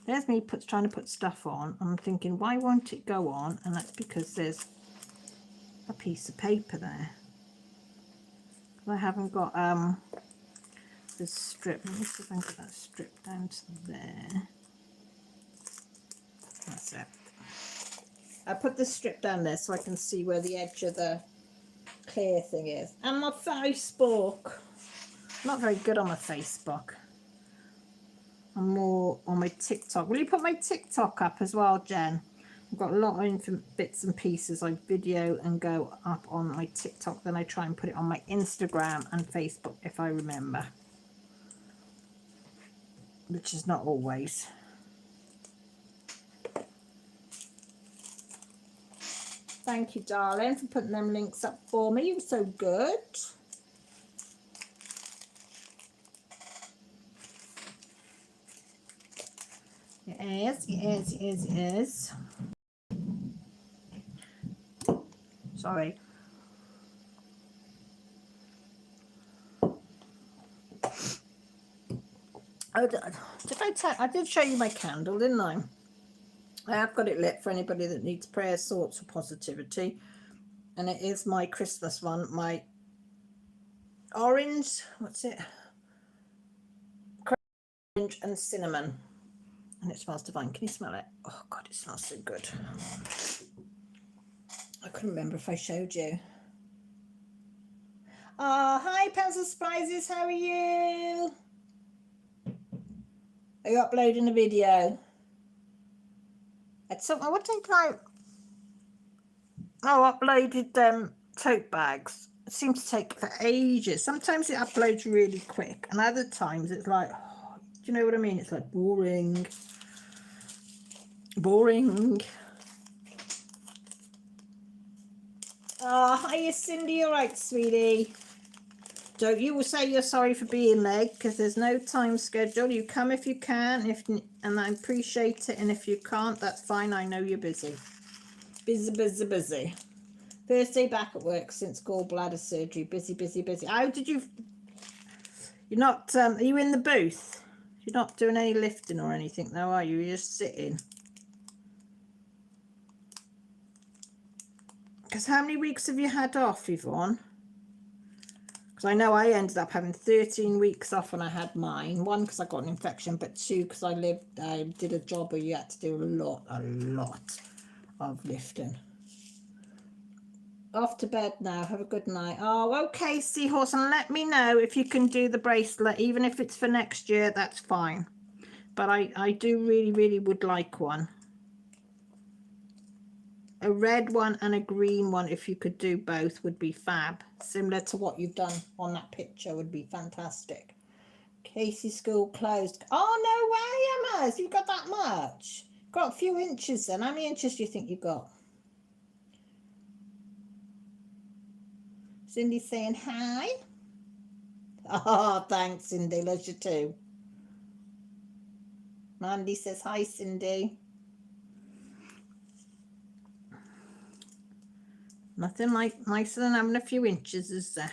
there's me trying to put stuff on. I'm thinking, why won't it go on? And that's because there's a piece of paper there. I haven't got the strip. Let me see if I can get that strip down to there. That's it. I put the strip down there so I can see where the edge of the clear thing is. And my Facebook. I'm not very good on my Facebook. I'm more on my TikTok. Will you put my TikTok up as well, Jen? I've got a lot of bits and pieces I video and go up on my TikTok. Then I try and put it on my Instagram and Facebook if I remember, which is not always. Thank you, darling, for putting them links up for me. You were so good. It is. Sorry. Oh, I did show you my candle, didn't I? I have got it lit for anybody that needs prayers, thoughts, or positivity. And it is my Christmas one, my orange, what's it? Orange and cinnamon. And it smells divine. Can you smell it? Oh, God, it smells so good. I couldn't remember if I showed you. Oh, hi, Pencil Spices. How are you? Are you uploading a video? It's something. What did I? Oh, uploaded tote bags. It seems to take for ages. Sometimes it uploads really quick, and other times it's like, oh, do you know what I mean? It's like boring. Oh, hiya, Cindy. All right, sweetie. Don't you will say you're sorry for being late, because there's no time schedule. You come if you can, and I appreciate it. And if you can't, that's fine. I know you're busy. Busy. First day back at work since gallbladder surgery. Busy. How did you You're not, are you in the booth? You're not doing any lifting or anything though, are you? You're just sitting. Because how many weeks have you had off, Yvonne? Because I know I ended up having 13 weeks off when I had mine. 1, because I got an infection, but 2, because I did a job where you had to do a lot of lifting. Off to bed now. Have a good night. Oh, okay, Seahorse. And let me know if you can do the bracelet. Even if it's for next year, that's fine. But I do really would like one. A red one and a green one, if you could do both, would be fab. Similar to what you've done on that picture would be fantastic. Casey school closed. Oh, no way, Emma. You've got that much. Got a few inches then. How many inches do you think you got? Cindy saying hi. Oh, thanks, Cindy. Loves you too. Mandy says hi, Cindy. Nothing like nicer than having a few inches, is there?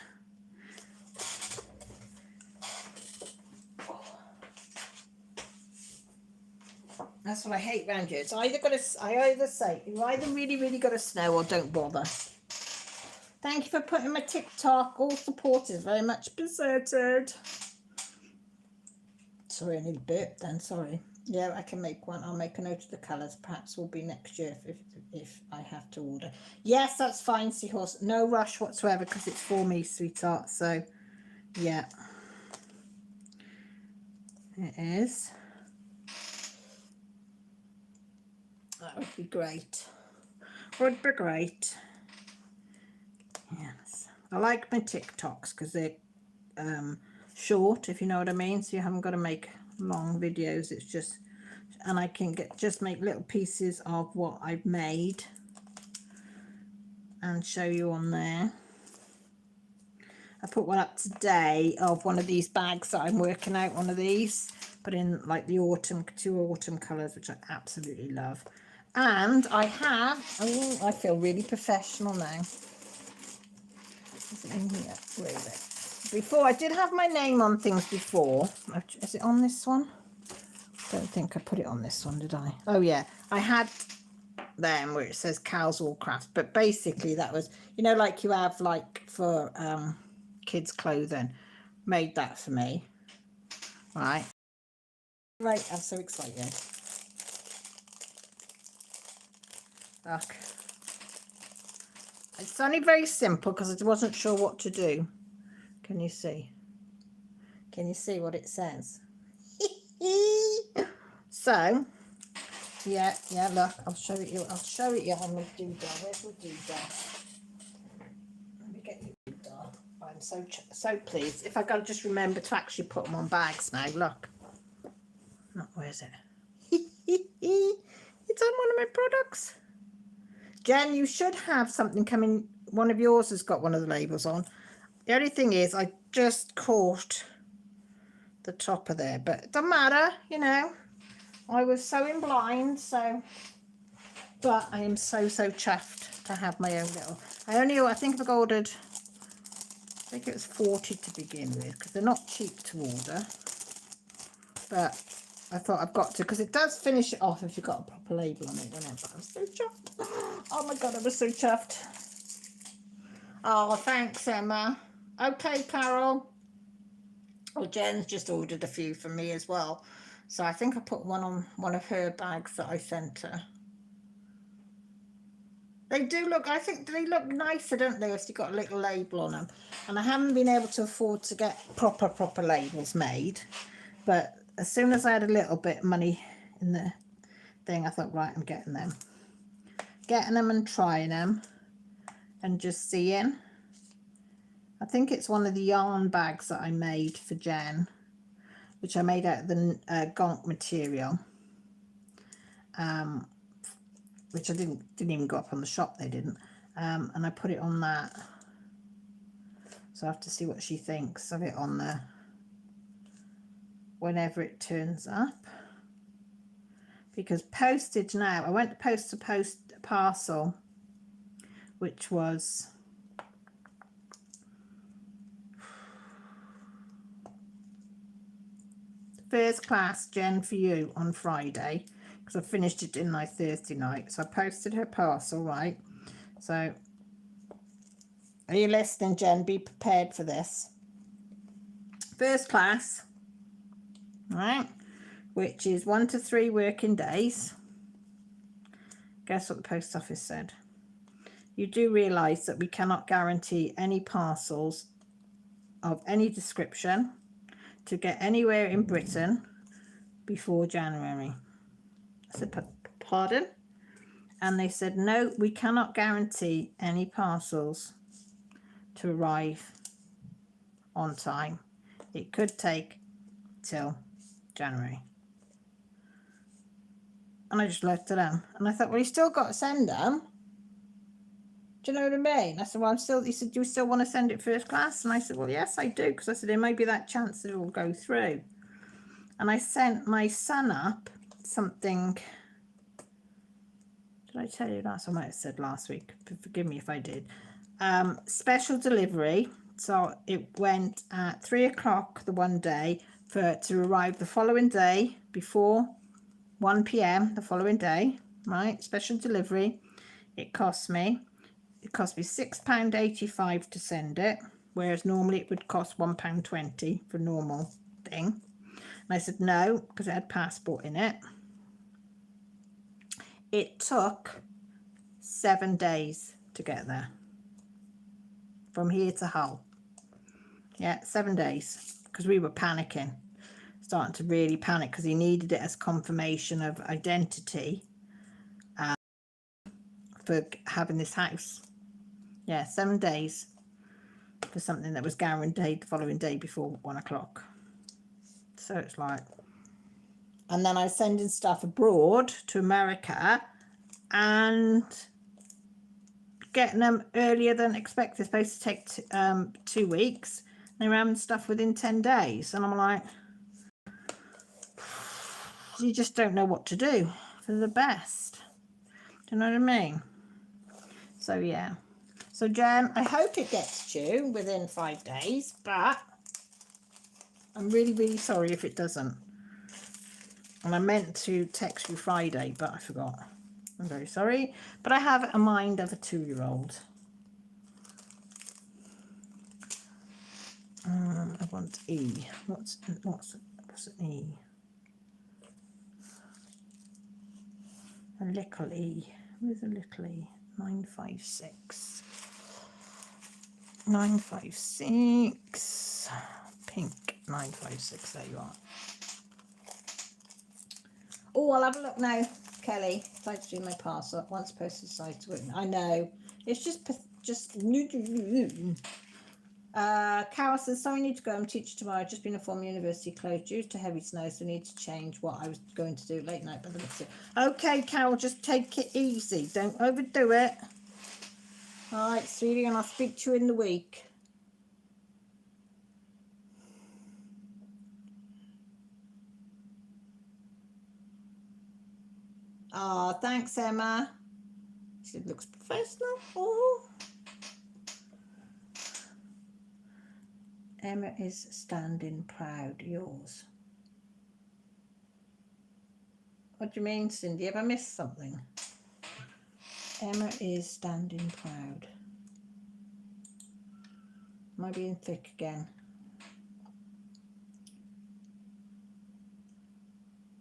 That's what I hate round here. It's either I either say you either really got to snow or don't bother. Thank you for putting my TikTok. All supporters very much deserted. Sorry, I need burp then. Sorry. Yeah, I can make one. I'll make a note of the colours. Perhaps will be next year if I have to order. Yes, that's fine, Seahorse. No rush whatsoever because it's for me, sweetheart. So, yeah. It is. That would be great. Would be great. Yes. I like my TikToks because they're short, if you know what I mean. So you haven't got to make long videos. It's just, and I can just make little pieces of what I've made and show you on there. I put one up today of one of these bags that I'm working out, one of these, but in like the autumn, 2 autumn colours, which I absolutely love. And I have, oh, I feel really professional now. Is it in here? Where is it? Before, I did have my name on things before. Is it on this one? Don't think I put it on this one, did I? Oh, yeah. I had them where it says Cal's All Crafts, but basically that was, you know, like you have like for kids' clothing. Made that for me. Right. Right, I'm so excited. Look. It's only very simple because I wasn't sure what to do. Can you see? Can you see what it says? So, yeah, look, I'll show it you. I'll show it you on the doodad. Where's the doodad? Let me get you doodad. I'm so pleased. If I gotta just remember to actually put them on bags now. Look. Not where is it? It's on one of my products. Jen, you should have something coming. One of yours has got one of the labels on. The only thing is, I just caught the top of there, but it doesn't matter, you know. I was sewing blind, so. But I am so chuffed to have my own little. I think I've ordered. I think it was 40 to begin with because they're not cheap to order. But I thought I've got to, because it does finish it off if you've got a proper label on it, doesn't it? But I'm so chuffed. Oh my God, I was so chuffed. Oh, thanks, Emma. Okay, Carol. Well, Jen's just ordered a few for me as well. So I think I put one on one of her bags that I sent her. They do look, I think they look nicer, don't they, if you've got a little label on them. And I haven't been able to afford to get proper labels made. But as soon as I had a little bit of money in the thing, I thought, right, I'm getting them. Getting them and trying them and just seeing. I think it's one of the yarn bags that I made for Jen, which I made out of the gonk material, which I didn't even go up on the shop, they didn't. And I put it on that. So I have to see what she thinks of it on there whenever it turns up. Because postage now, I went to post a parcel, which was first class, Jen, for you on Friday, because I finished it, didn't I, Thursday night. So I posted her parcel, right? So are you listening, Jen? Be prepared for this. First class, right, which is 1 to 3 working days. Guess what the post office said? You do realise that we cannot guarantee any parcels of any description to get anywhere in Britain before January. I said, pardon? And they said, no, we cannot guarantee any parcels to arrive on time. It could take till January. And I just looked at them and I thought, well, you still got to send them. Do you know what I mean? I said, well, he said, do you still want to send it first class? And I said, well, yes, I do. Because I said, there might be that chance that it will go through. And I sent my son up something. Did I tell you last? I might have said last week. Forgive me if I did. Special delivery. So it went at 3 o'clock the one day to arrive the following day before 1 p.m. the following day. Right, special delivery. It cost me £6.85 to send it, whereas normally it would cost £1.20 for normal thing. And I said no, because it had passport in it. It took 7 days to get there. From here to Hull. Yeah, 7 days. Because we were panicking. Starting to really panic because he needed it as confirmation of identity for having this house. Yeah, 7 days for something that was guaranteed the following day before 1 o'clock. So it's like, and then I was sending stuff abroad to America and getting them earlier than expected. It's supposed to take 2 weeks. They were having stuff within 10 days. And I'm like, you just don't know what to do for the best. Do you know what I mean? So, yeah. So, Jen, I hope it gets to you within 5 days, but I'm really, really sorry if it doesn't. And I meant to text you Friday, but I forgot. I'm very sorry. But I have a mind of a 2-year-old. I want E. What's an E? A little E. Where's a little E? 956. 956. Pink 956. There you are. Oh, I'll have a look now, Kelly. Decided to do my parcel. Once posted side to it. I know. It's just. Carol says, so I need to go. I'm teaching tomorrow. Just been informed university closed due to heavy snow, so I need to change what I was going to do late night. But okay, Carol, just take it easy. Don't overdo it. All right, sweetie, and I'll speak to you in the week. Oh, thanks, Emma. She looks professional. Oh. Emma is standing proud. Yours. What do you mean, Cindy? Have I missed something? Emma is standing proud. Am I being thick again?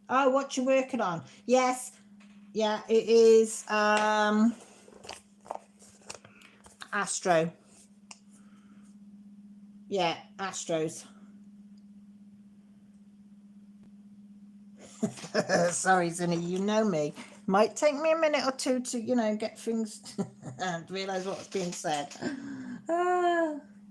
Oh, what you working on? Yes. Yeah, it is Astro. Yeah, Astros. Sorry, Zinni, you know me. Might take me a minute or two to, get things and realise what's being said.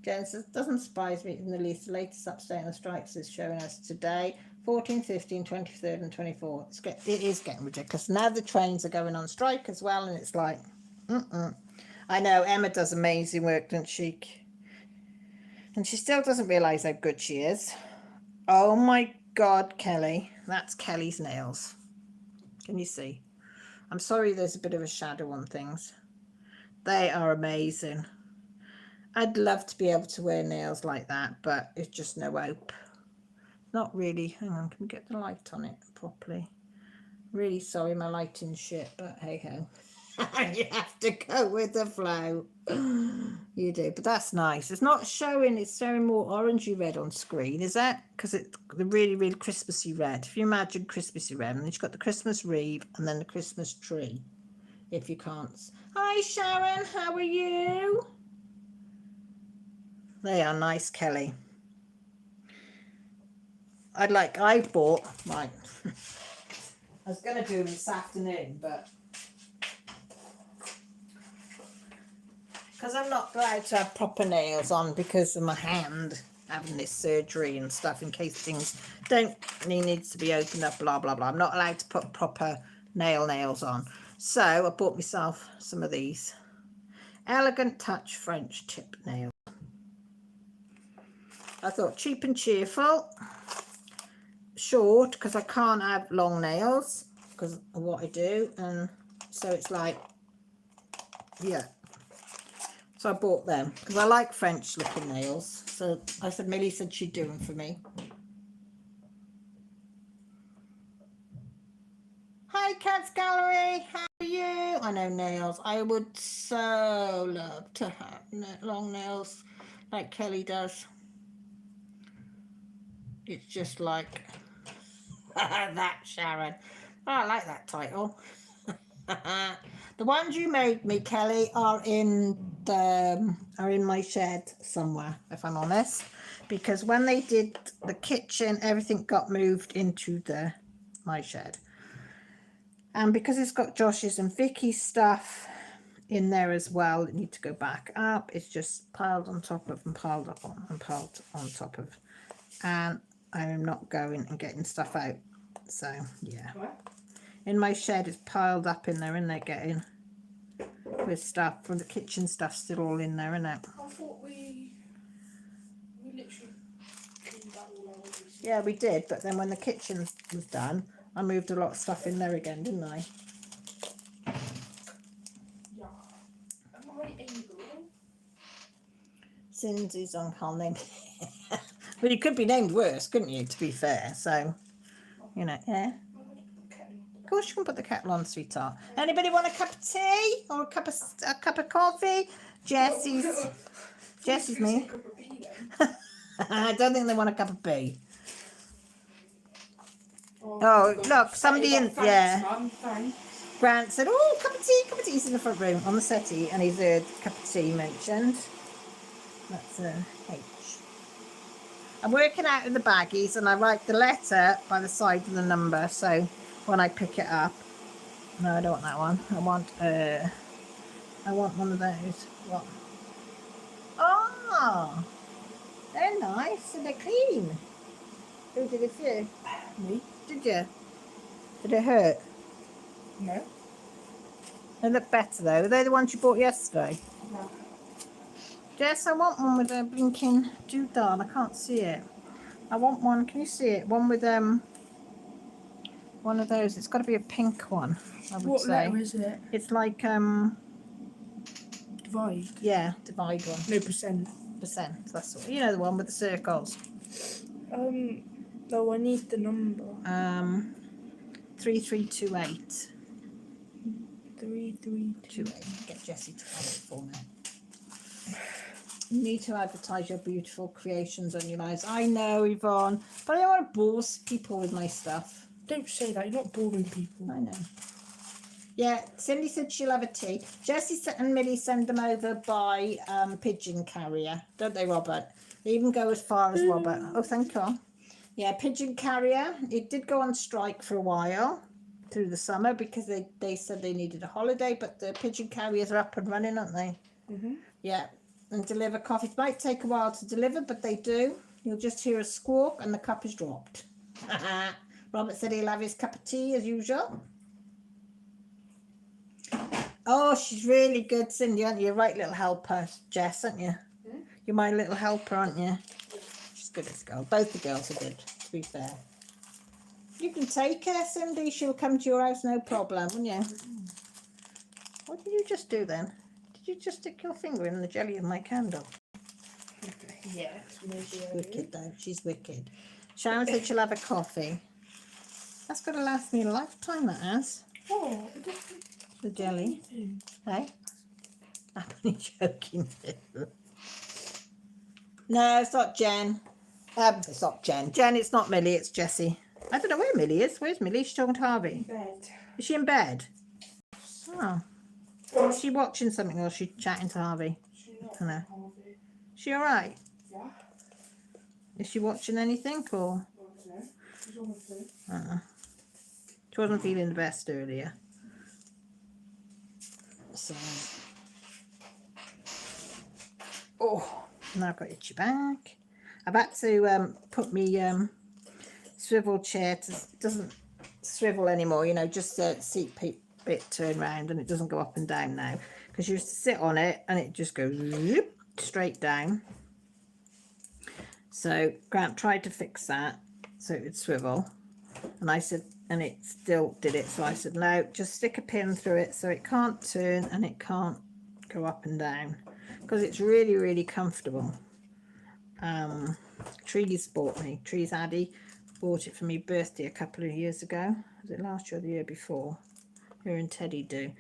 Jen says, doesn't surprise me in the least. The latest update on the strikes is showing us today, 14, 15, 23rd and 24th. It is getting ridiculous. Now the trains are going on strike as well, and it's like, I know, Emma does amazing work, doesn't she? And she still doesn't realise how good she is. Oh my God, Kelly. That's Kelly's nails. Can you see? I'm sorry there's a bit of a shadow on things. They are amazing. I'd love to be able to wear nails like that, but it's just no hope. Not really. Hang on, can we get the light on it properly? Really sorry, my lighting's shit, but hey ho. You have to go with the flow. You do, but that's nice. It's not showing, it's showing more orangey red on screen, is that? Because it's the really, really Christmassy red. If you imagine Christmassy red, and it's got the Christmas wreath and then the Christmas tree. If you can't. Hi Sharon, how are you? They are nice, Kelly. I bought, right. I was going to do them this afternoon, but because I'm not allowed to have proper nails on because of my hand having this surgery and stuff in case things don't needs to be opened up, blah, blah, blah. I'm not allowed to put proper nails on. So I bought myself some of these Elegant Touch French tip nails. I thought cheap and cheerful, short because I can't have long nails because of what I do, and so it's like, yeah. So I bought them because I like French looking nails. So I said, Millie said she'd do them for me. Hi Cats Gallery, how are you? I know nails. I would so love to have long nails like Kelly does. It's just like that, Sharon. Oh, I like that title. The ones you made me, Kelly, are in my shed somewhere, if I'm honest, because when they did the kitchen, everything got moved into my shed, and because it's got Josh's and Vicky's stuff in there as well, it need to go back up. It's just piled on top of and piled up on and piled on top of, and I'm not going and getting stuff out. So yeah. What? In my shed, it's piled up in there, and they're getting with stuff from the kitchen stuff still all in there, isn't it? I thought we literally cleaned that all out. Yeah, we did, but then when the kitchen was done, I moved a lot of stuff in there again, didn't I? Yeah. Am I able? Cindy's on call name. Well, you could be named worse, couldn't you, to be fair? So, you know, yeah. Of course you can put the kettle on, sweetheart. Anybody want a cup of tea or a cup of coffee? Jessie's me. I don't think they want a cup of tea. Oh, look, somebody in, yeah. Mum, thanks. Grant said, oh, cup of tea. He's in the front room on the settee, and he's heard cup of tea mentioned. That's a H. I'm working out in the baggies, and I write the letter by the side of the number, so when I pick it up. No, I don't want that one. I want one of those. What? Oh, they're nice and they're clean. Who did it for you? Me? Did you? Did it hurt? No. They look better though. Are they the ones you bought yesterday? No. Jess, I want one with a blinking doodad. I can't see it. I want one. Can you see it? One with one of those. It's got to be a pink one, I would What say. letter is it? It's like Divide. yeah, divide one. No, percent. Percent. That's what, you know, the one with the circles. No, I need the number. 3328. 332. Get Jessie to find it for me. You need to advertise your beautiful creations on your lives. I know, Yvonne, but I don't want to bore people with my stuff. Don't say that. You're not boring people. I know. Yeah, Cindy said she'll have a tea. Jessie and Millie send them over by pigeon carrier, don't they, Robert? They even go as far as Robert. Oh, thank you. Yeah, pigeon carrier. It did go on strike for a while through the summer because they said they needed a holiday, but the pigeon carriers are up and running, aren't they? Mm-hmm. Yeah, and deliver coffee. It might take a while to deliver, but they do. You'll just hear a squawk and the cup is dropped. Robert said he'll have his cup of tea as usual. Oh, she's really good, Cindy, aren't you? You're right, little helper, Jess, aren't you? Hmm? You're my little helper, aren't you? She's good as a girl. Both the girls are good, to be fair. You can take her, Cindy. She'll come to your house, no problem, won't you? What did you just do then? Did you just stick your finger in the jelly of my candle? Yeah. She's wicked, though. She's wicked. Sharon said she'll have a coffee. That's going to last me a lifetime, that has. Oh, it doesn't The do jelly. anything. Hey? I'm only joking. No, it's not Jen. It's not Jen. Jen, it's not Millie, it's Jessie. I don't know where Millie is. Where's Millie? She's talking to Harvey. Bed. Is she in bed? Oh. Is she watching something or is she chatting to Harvey? She's not I know. Harvey. Is she alright? Yeah. Is she watching anything or? I don't know. She's on the phone. She wasn't feeling the best earlier. So. Oh, now I've got itchy back. I've had to put me swivel chair to doesn't swivel anymore, you know, just the seat bit turn round and it doesn't go up and down now, because you used to sit on it and it just goes zoop, straight down. So Grant tried to fix that so it would swivel, and I said, and it still did it, so I said no, just stick a pin through it so it can't turn and it can't go up and down, because it's really comfortable. Trees Addy bought it for me birthday a couple of years ago. Was it last year or the year before? Her and Teddy do.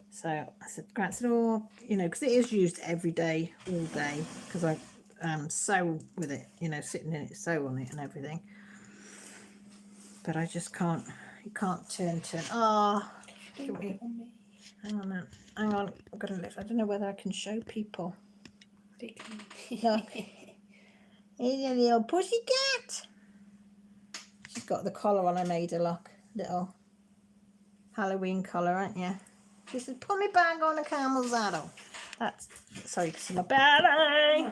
So I said, Grant said, oh, you know, because it is used every day, all day, because I sew with it, you know, sitting in it, sew on it and everything. But I just can't, you can't turn. Ah, oh, hang on, I've got to lift. I don't know whether I can show people. Look. Here's a little pussycat. She's got the collar on. I made her look. Little Halloween collar, aren't you? She said, put me back on the camel saddle. That's, sorry, you can see my belly.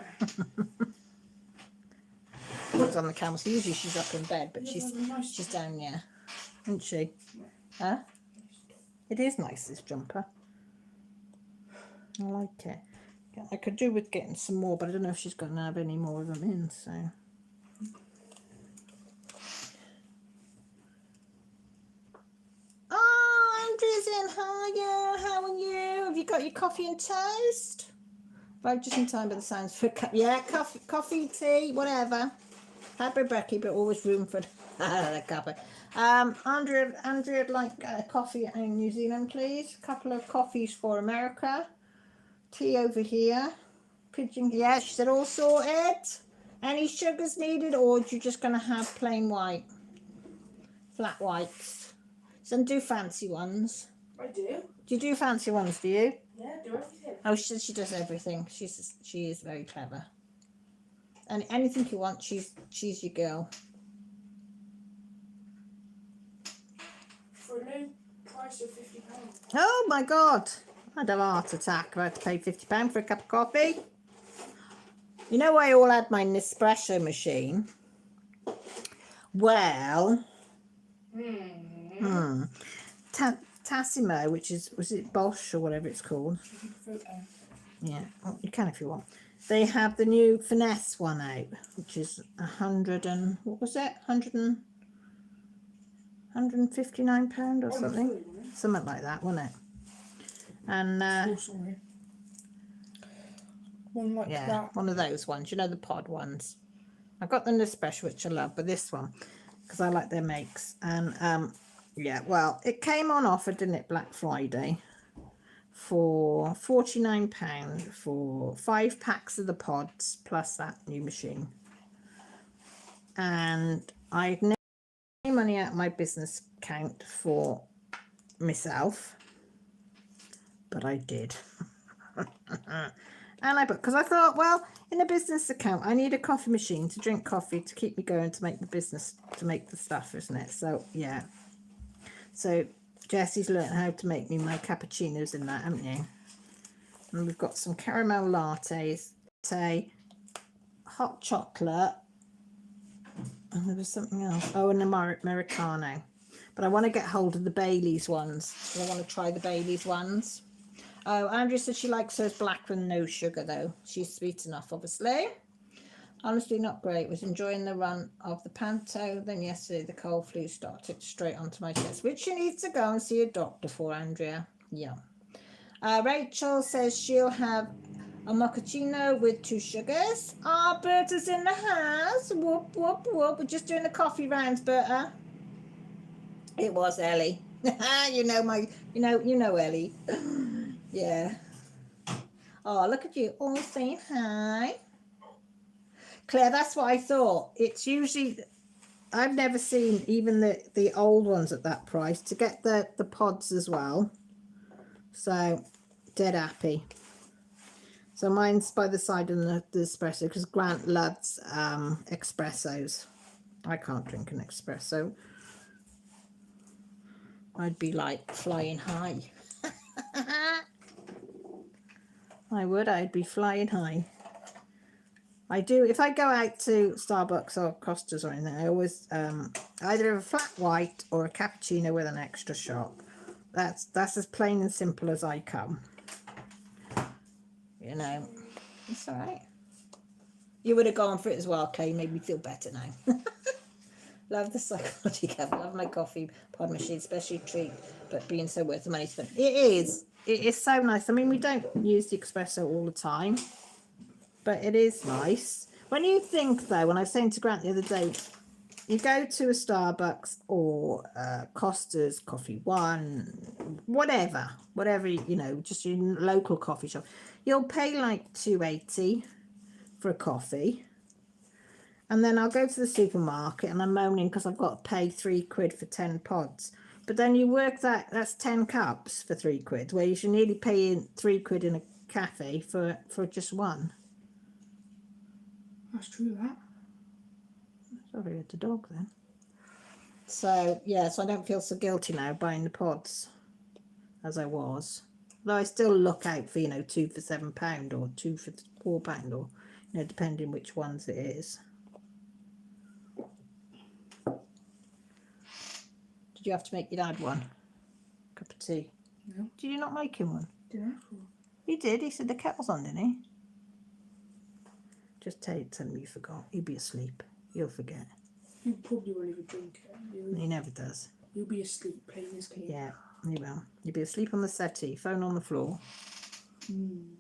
She's on the camel. So usually she's up in bed, but she's down there, isn't she? Huh? It is nice, this jumper. I like it. I could do with getting some more, but I don't know if she's going to have any more of them in, so. Oh, Andrew's in. Hiya, how are you? Have you got your coffee and toast? Right, just in time by the sounds for a cup. Yeah, coffee, tea, whatever. Had my brekkie, but always room for the cuppa. Andrew'd like a coffee in New Zealand, please. A couple of coffees for America. Tea over here. Pigeon, yeah, she said all sorted. Any sugars needed, or you're just going to have plain white? Flat whites. Some do fancy ones. I do. Do you do fancy ones, do you? Yeah, do everything. Oh, she says she does everything. She is very clever. And anything you want, she's your girl. For a new price of £50. Oh my God. I'd have a heart attack if I had to pay £50 for a cup of coffee. You know, I all had my Nespresso machine. Well, Tassimo, which is, was it Bosch or whatever it's called? Yeah, well, you can if you want. They have the new Finesse one out, which is 100 and, what was it? 159 pound or something. Something like that, wasn't it? And One like yeah, that. one of those ones, you know, the pod ones. I've got the Nespresso, which I love, but this one, because I like their makes. And yeah, well, it came on offer, didn't it, Black Friday, for £49 for 5 packs of the pods plus that new machine. And I'd never any money out of my business account for myself, but I did. And I put, because I thought, well, in a business account I need a coffee machine to drink coffee to keep me going, to make the business, to make the stuff, isn't it? So yeah, so Jessie's learned how to make me my cappuccinos in that, haven't you? And we've got some caramel lattes, say hot chocolate, and there was something else. Oh, and Americano. But I want to get hold of the Bailey's ones. I want to try the Bailey's ones. Oh, Andrea said she likes hers black and no sugar, though. She's sweet enough, obviously. Honestly, not great. Was enjoying the run of the panto. Then yesterday, the cold flu started straight onto my chest, which she needs to go and see a doctor for, Andrea. Yeah. Rachel says she'll have A mochaccino with 2 sugars. Ah, Berta's in the house. Whoop, whoop, whoop. We're just doing the coffee rounds, Berta. It was Ellie. you know Ellie. Yeah. Oh, look at you all saying hi. Claire, that's what I thought. It's usually, I've never seen even the old ones at that price, to get the pods as well. So, dead happy. So mine's by the side of the espresso, because Grant loves espressos. I can't drink an espresso. I'd be like flying high. I'd be flying high. I do, if I go out to Starbucks or Costa's or anything, I always either have a flat white or a cappuccino with an extra shot. That's as plain and simple as I come. You know, it's all right. You would have gone for it as well, Clay. Made me feel better now. Love the psychology cover. Love my coffee pod machine, especially a treat, but being so worth the money spent. It is. It is so nice. I mean, we don't use the espresso all the time, but it is nice. When you think, though, when I was saying to Grant the other day, you go to a Starbucks or Costa's, Coffee One, whatever, you know, just your local coffee shop, you'll pay like $2.80 for a coffee. And then I'll go to the supermarket and I'm moaning because I've got to pay £3 for 10 pods. But then you work that's 10 cups for £3, where you should nearly pay £3 in a cafe for just one. That's true, that. Sorry, it's a dog then. So, yeah, so I don't feel so guilty now buying the pods as I was. Though I still look out for, you know, 2 for £7 or 2 for £4 or, you know, depending which ones it is. Did you have to make your dad one? Cup of tea? No. Did you not make him one? Did I? He did. He said the kettle's on, didn't he? Just tell him you forgot. He'll be asleep. He'll forget. You probably won't even drink it. He never does. You'll be asleep playing this game. Yeah, he will. You'll be asleep on the settee, phone on the floor. Mm.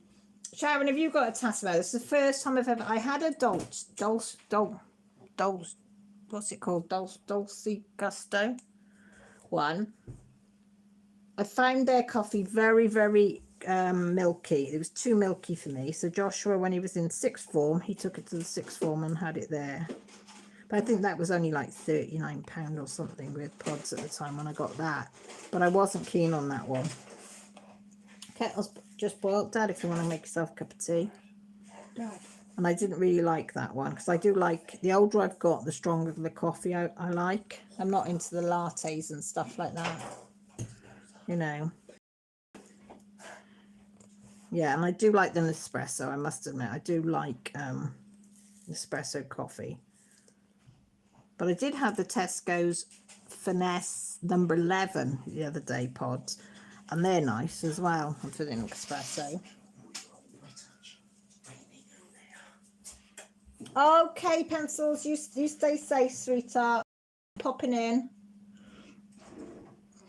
Sharon, have you got a Tassimo? This is the first time I had a Dulce, what's it called? Dulce Gusto one. I found their coffee very, very milky. It was too milky for me. So Joshua, when he was in sixth form, he took it to the sixth form and had it there. But I think that was only like £39 or something with pods at the time when I got that. But I wasn't keen on that one. Kettle's just boiled, Dad, if you want to make yourself a cup of tea. Dad. And I didn't really like that one because I do like, the older I've got, the stronger the coffee I like. I'm not into the lattes and stuff like that. You know. Yeah, and I do like the Nespresso, I must admit. I do like Nespresso coffee. But I did have the Tesco's Finesse number 11 the other day pods. And they're nice as well for the espresso. Okay, pencils, you stay safe, sweetheart. Popping in.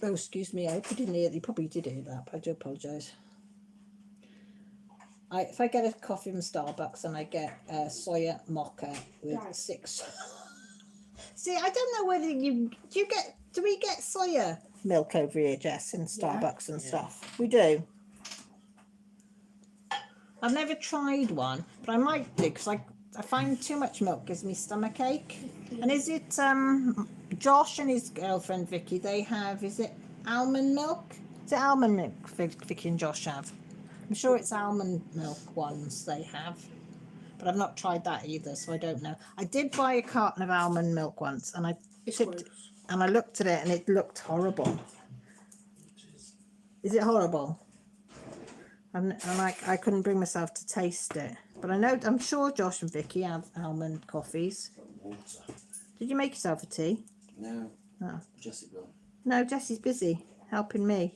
Oh, excuse me, I hope you didn't hear that. You probably did hear that, but I do apologise. If I get a coffee from Starbucks and I get a soya mocha with 6... See, I don't know whether do we get soya milk over here, Jess, in Starbucks and stuff? We do. I've never tried one, but I might do because I find too much milk gives me stomach ache. And is it Josh and his girlfriend Vicky? They have, is it almond milk? Is it almond milk Vicky and Josh have? I'm sure it's almond milk ones they have, but I've not tried that either, so I don't know. I did buy a carton of almond milk once, and I looked at it, and it looked horrible. Is it horrible? I couldn't bring myself to taste it, but I'm sure Josh and Vicky have almond coffees. Water. Did you make yourself a tea? No. Oh. Jessie will. No, Jessie's busy helping me.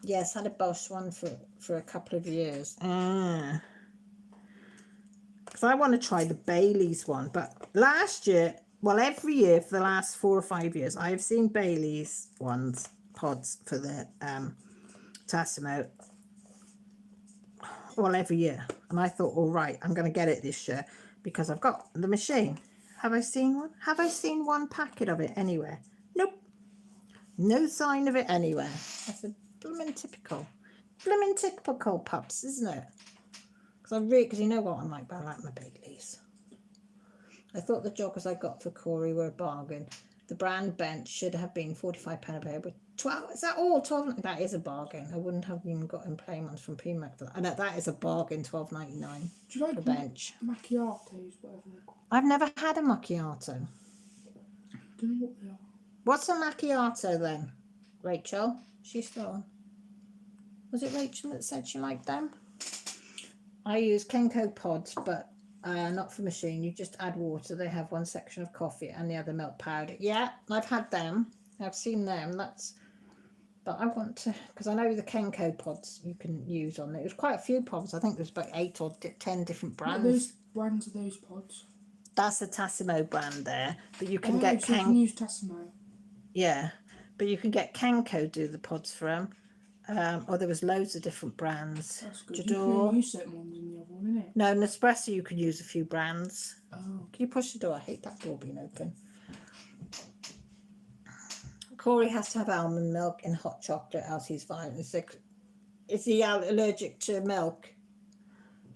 Yes, had a Bosch one for a couple of years. Because I want to try the Bailey's one, but last year, well, every year for the last 4 or 5 years, I have seen Bailey's ones pods for the Tassimo, well, every year. And I thought, all right, I'm going to get it this year because I've got the machine. Have I seen one? Have I seen one packet of it anywhere? Nope. No sign of it anywhere. That's a blooming typical pups, isn't it? Because you know what I'm like, but I like my Baileys. I thought the joggers I got for Corey were a bargain. The brand bench should have been £45 a pair, but 12, is that all? 12, that is a bargain. I wouldn't have even got in plain ones from Primark for that. And that is a bargain, £12.99. Do you like the bench? Macchiatos, whatever they're called? I've never had a macchiato. I don't know what they are. What's a macchiato then? Rachel? She's still on. Was it Rachel that said she liked them? I use Kenko pods, but not for machine. You just add water. They have one section of coffee and the other milk powder. Yeah, I've had them. I've seen them. But I want to, because I know the Kenko pods you can use on it. There's quite a few pods. I think there's about 8 or 10 different brands. What are those brands are those pods? That's the Tassimo brand there, but you can get so you can use Tassimo. Yeah, but you can get Kenko do the pods for them. Or there was loads of different brands. That's good. Jador. You can only use certain ones in the other one, innit? No, Nespresso you can use a few brands. Oh. Can you push the door? I hate that door being open. Corey has to have almond milk in hot chocolate, else he's violent. Is he allergic to milk?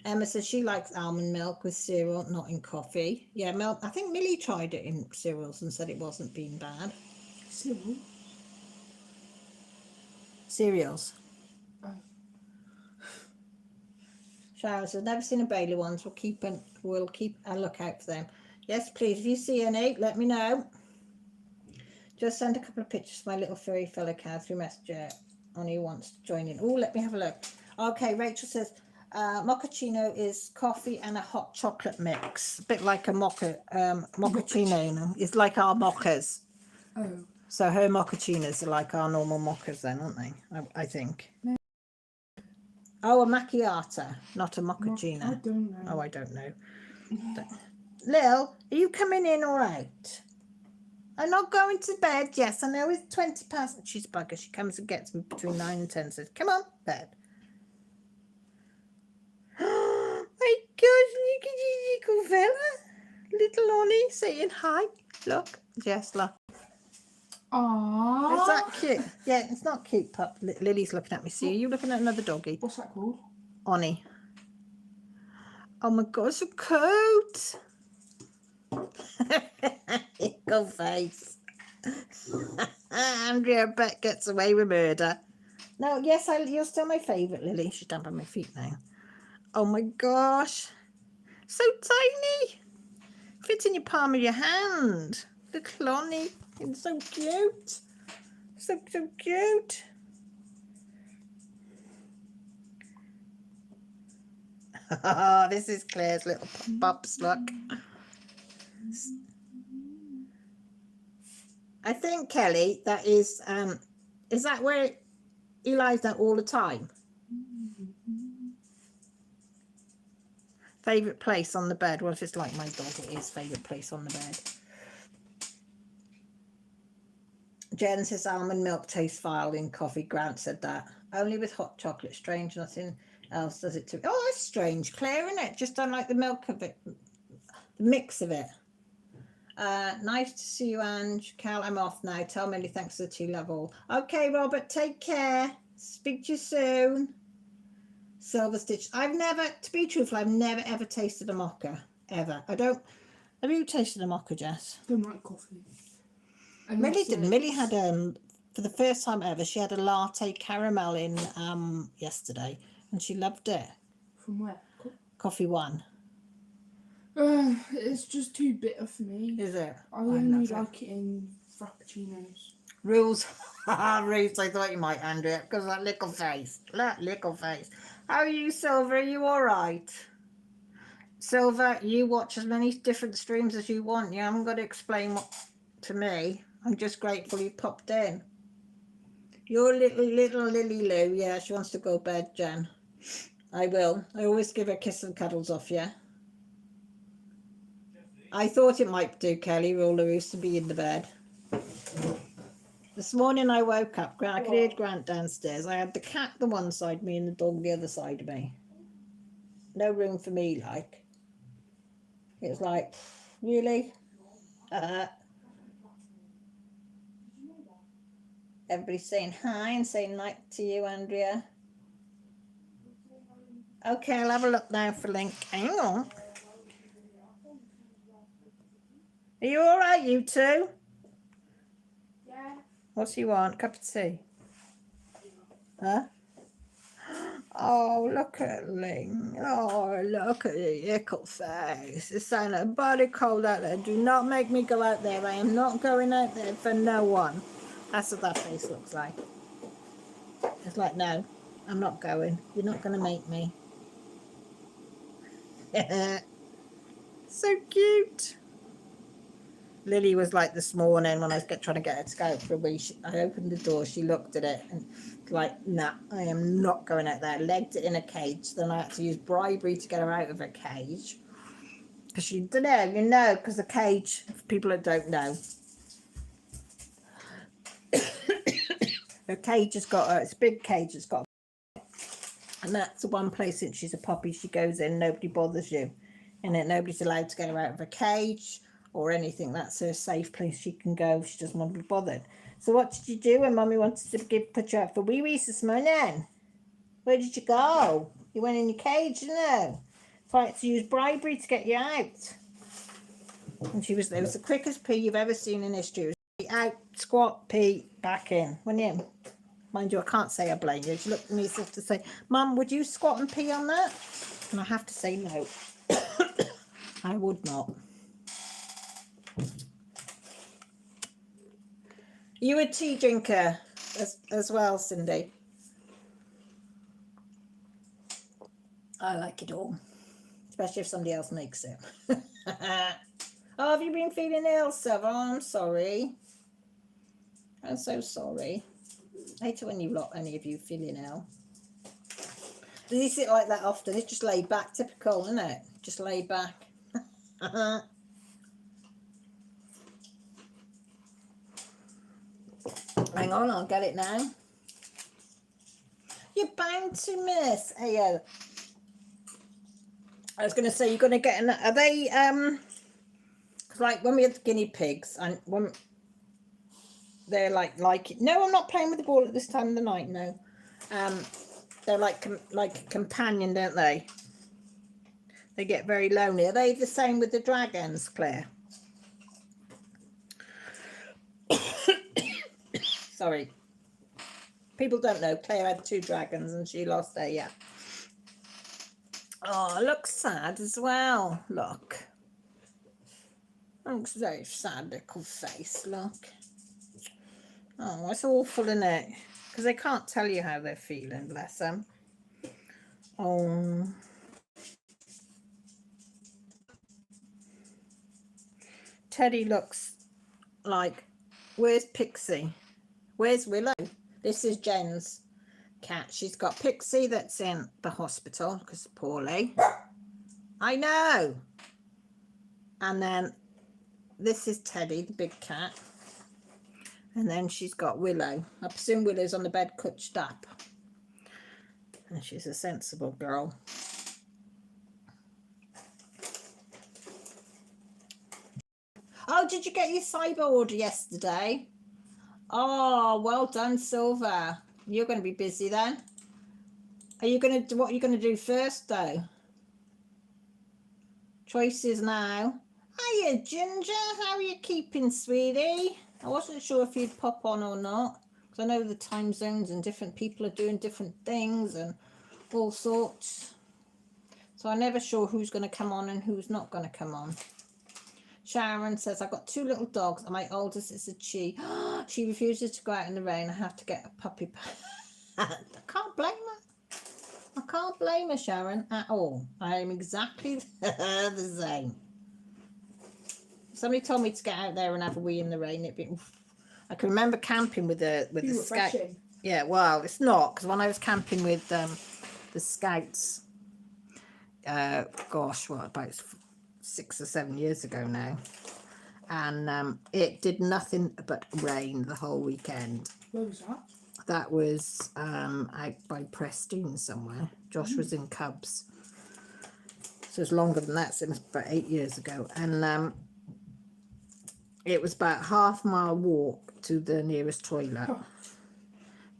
Emma says she likes almond milk with cereal, not in coffee. Yeah, milk. I think Millie tried it in cereals and said it wasn't being bad. Cereal? Cereals. Oh. Sharon says, never seen a Bailey ones. We'll keep a lookout for them. Yes, please. If you see any, let me know. Just send a couple of pictures of my little furry fellow cow through Messenger. Only wants to join in. Oh, let me have a look. Okay, Rachel says, mochaccino is coffee and a hot chocolate mix. A bit like a mochaccino. It's like our mochas. Oh. So her mochachinos are like our normal mochas then, aren't they? I think. No. Oh, a macchiato, not a mochaccino. I don't know. Oh, I don't know. Lil, are you coming in all right? I'm not going to bed. Yes, I know it's 20 past. She's a bugger. She comes and gets me between 9 and 10. Says, come on, bed. Oh my gosh, look at you, little fella. Little Ollie saying hi. Look, Jess, look. Aww. Is that cute? Yeah, it's not cute, pup. Lily's looking at me. See, are you looking at another doggy? What's that called? Oni. Oh my god, it's a coat. Go face. Andrea Bet gets away with murder. No, yes, you're still my favourite, Lily. She's down by my feet now. Oh my gosh. So tiny. Fits in your palm of your hand. Little Lonnie. It's so cute. So cute. Oh, this is Claire's little pups, look. I think, Kelly, that is that where he lies down all the time? Favourite place on the bed? Well, if it's like my dog, it is favourite place on the bed. Jen says almond milk tastes vile in coffee. Grant said that. Only with hot chocolate. Strange, nothing else does it to. Oh, that's strange, Claire, isn't it? Just don't like the milk of it, the mix of it. Nice to see you, Ange. Cal, I'm off now. Tell Millie thanks for the tea, love all. Okay, Robert, take care. Speak to you soon. Silver Stitch. I've never, to be truthful, I've never ever tasted a mocha. Ever. I don't. Have you tasted a mocha, Jess? Don't like coffee. Millie didn't. Millie had for the first time ever, she had a latte caramel in yesterday, and she loved it. From where? Coffee One. It's just too bitter for me. Is it? I only like it in frappuccinos. Rules. Rules, I thought you might, Andrea, because that little face. That little face. How are you, Silver? Are you all right? Silver, you watch as many different streams as you want. You haven't got to explain what to me. I'm just grateful you popped in. Your little Lily Lou. Yeah, she wants to go to bed, Jen. I will. I always give her a kiss and cuddles off, yeah? I thought it might do, Kelly, roll the roost to be in the bed. This morning I woke up, I could hear Grant downstairs. I had the cat the one side, me and the dog the other side of me. No room for me, like. It was like, really? Everybody's saying hi and saying night to you, Andrea. Okay, I'll have a look now for link. Hang on. Are you all right, you two? Yeah. What do you want? Cup of tea? Huh? Oh, look at Ling. Oh, look at the ickle face. It's saying a body cold out there. Do not make me go out there. I am not going out there for no one. That's what that face looks like. It's like, no, I'm not going. You're not going to make me. So cute. Lily was like this morning when I was trying to get her to go out for a wee. I opened the door, she looked at it and like, nah, I am not going out there. Legged it in a cage. Then I had to use bribery to get her out of her cage. Because she didn't know, you know, because the cage, for people that don't know, her cage has got, it's a big cage, it's got, and that's the one place since she's a puppy, she goes in, nobody bothers you. And then nobody's allowed to get her out of her cage or anything. That's her safe place she can go if she doesn't want to be bothered. So what did you do when Mummy wanted to put you out for wee-wees this morning? Where did you go? You went in your cage, didn't you? Tried to use bribery to get you out. And it was the quickest pee you've ever seen in history. It was out, squat, pee, back in. Wasn't you? Mind you, I can't say I blame you. She looked at me as if to say, Mum, would you squat and pee on that? And I have to say no. I would not. You a tea drinker as well, Cindy? I like it all, especially if somebody else makes it. Oh, have you been feeling ill, Sev? Oh, I'm sorry. I'm so sorry. I hate it when any of you feeling ill. Do you sit like that often? It's just laid back, typical, isn't it? Just laid back. Hang on, I'll get it now. You're bound to miss. Hey, I was going to say, you're going to get an, are they, like when we had the guinea pigs, and when they're like it. No, I'm not playing with the ball at this time of the night, no. They're like a companion, don't they? They get very lonely. Are they the same with the dragons, Claire? Sorry. People don't know. Claire had 2 dragons and she lost her, yeah. Oh, looks sad as well. Look. Looks very sad little face, look. Oh, it's awful, isn't it? Because they can't tell you how they're feeling, bless them. Oh. Teddy looks like, where's Pixie? Where's Willow? This is Jen's cat. She's got Pixie that's in the hospital because poorly. I know. And then this is Teddy, the big cat. And then she's got Willow. I presume Willow's on the bed couched up. And she's a sensible girl. Oh, did you get your cyber order yesterday? Oh, well done, Silver. You're going to be busy then. Are you going to do, what are you going to do first, though? Choices now. Hiya, Ginger. How are you keeping, sweetie? I wasn't sure if you'd pop on or not, because I know the time zones and different people are doing different things and all sorts. So I'm never sure who's going to come on and who's not going to come on. Sharon says, I've got 2 little dogs and my oldest is a chi. She refuses to go out in the rain. I have to get a puppy. I can't blame her. I can't blame her, Sharon, at all. I am exactly the same. Somebody told me to get out there and have a wee in the rain. I can remember camping with the scouts. Yeah, well, it's not, because when I was camping with the scouts, gosh, what, about 6 or 7 years ago now, and it did nothing but rain the whole weekend. Where was that? That was out by Preston somewhere. Josh was in Cubs, so it's longer than that. So it was about 8 years ago, and it was about half-mile walk to the nearest toilet.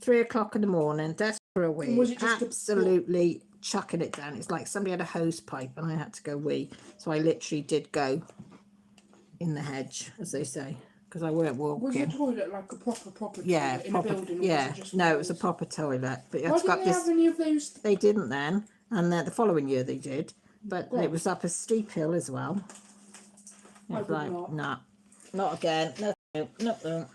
3 o'clock in the morning, desperate for a wee, Was it just absolutely chucking it down. It's like somebody had a hose pipe and I had to go wee. So I literally did go in the hedge, as they say, because I weren't walking. Was the toilet like a proper Yeah, toilet in proper, a building? Or yeah. was it just No, it was a proper toilet. But Why it's got didn't they this. have any of those? They didn't then, and then the following year they did, but Right. it was up a steep hill as well. It I was would like, not. nah, not again. No.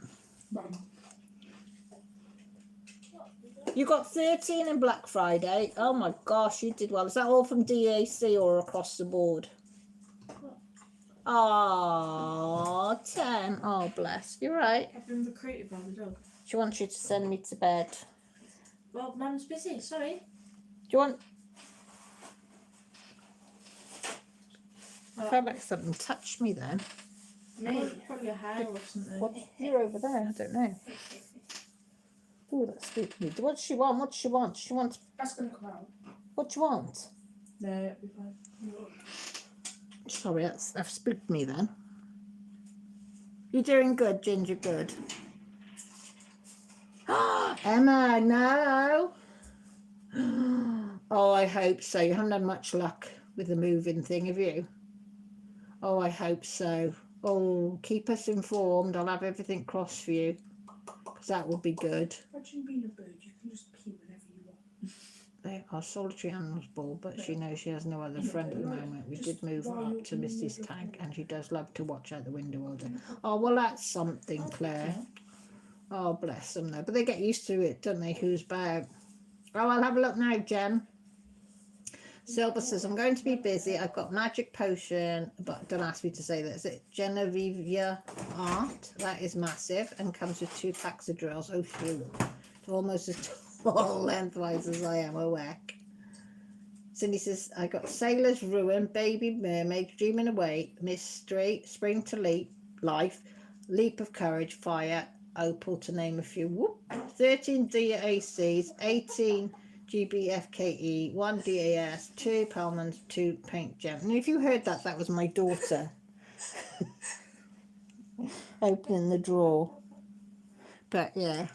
You got 13 in Black Friday. Oh my gosh, you did well. Is that all from DAC or across the board? Oh, 10. Oh, bless. You're right. I've been recruited by the dog. She wants you to send me to bed. Well, Mum's busy, sorry. Do you want... I felt like something touched me then. Me? Probably your hair or something. What? You're over there. I don't know. Oh, that spooked me. What does she want? What does she want? She wants... That's going to come out. What do you want? No, it'll be fine. Sorry, that spooked me then. You're doing good, Ginger, good. Emma, no. Oh, I hope so. You haven't had much luck with the moving thing, have you? Oh, I hope so. Oh, keep us informed. I'll have everything crossed for you, because that will be good. Imagine being a bird, you can just pee whenever you want. They are solitary animals, Ball, but she knows she has no other friend at the moment. We did move her up to Missy's tank, and she does love to watch out the window all day. Oh, well, that's something, Claire. Oh, bless them, though. But they get used to it, don't they? Who's bad? Oh, I'll have a look now, Jen. Silver says, I'm going to be busy. I've got magic potion, but don't ask me to say that. Is it Genevieve Art? That is massive and comes with 2 packs of drills. Oh, shoot. Almost as tall lengthwise as I am. A whack. Cindy says, I got Sailor's Ruin, Baby Mermaid, Dreaming Away, Mystery, Spring to Leap, Life, Leap of Courage, Fire, Opal, to name a few. Whoop. 13 DACs, 18 GBFKE, 1 DAS, 2 Pelmans, 2 Paint Gem. And if you heard that, that was my daughter opening the drawer. But yeah.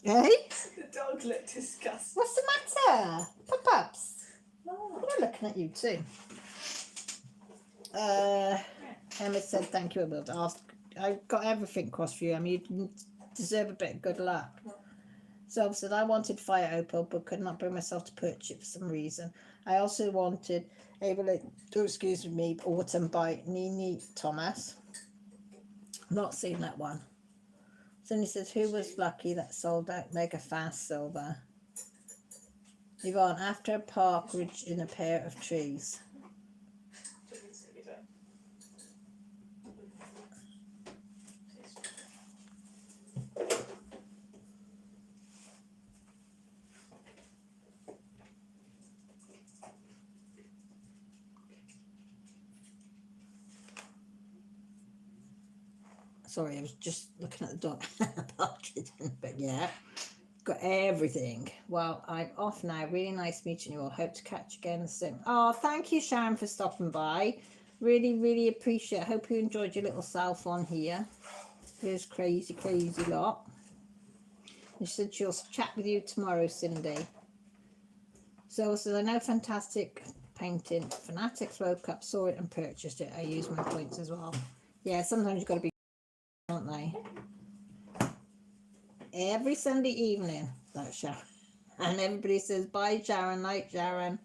Hey? The dog looked disgusting. What's the matter? Pop-ups. Oh. I'm looking at you too. Emma said, thank you, I will ask. I got everything crossed for you. I mean, you deserve a bit of good luck. So I said, I wanted Fire Opal, but could not bring myself to purchase it for some reason. I also wanted excuse me, Autumn by Nini Thomas. Not seen that one. So he says, who was lucky that sold out mega fast silver? Yvonne, after a park ridge in a pair of trees. Sorry, I was just looking at the dog. But yeah, got everything. Well, I'm off now. Really nice meeting you all. Hope to catch you again soon. Oh, thank you, Sharon, for stopping by. Really, really appreciate it. Hope you enjoyed your little self on here. Here's crazy, crazy lot. And she said she'll chat with you tomorrow, Cindy. So I know fantastic painting. Fanatics woke up, saw it and purchased it. I use my points as well. Yeah, sometimes you've got to be, aren't they? Every Sunday evening, that's Sharon. And everybody says, bye, Sharon, night, Sharon.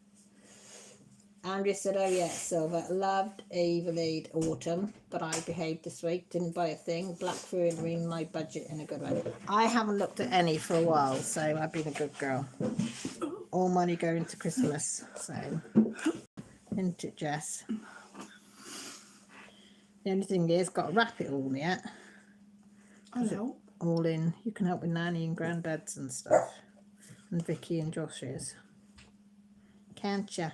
Andrea said, oh, yeah, Silver. Loved Evilade Autumn, but I behaved this week. Didn't buy a thing. Black Fury in my budget in a good way. I haven't looked at any for a while, so I've been a good girl. All money going to Christmas, so. Isn't it, Jess? The only thing is, got to wrap it all yet. Hello. All in. You can help with Nanny and Granddad's and stuff. And Vicky and Josh's. Can't ya?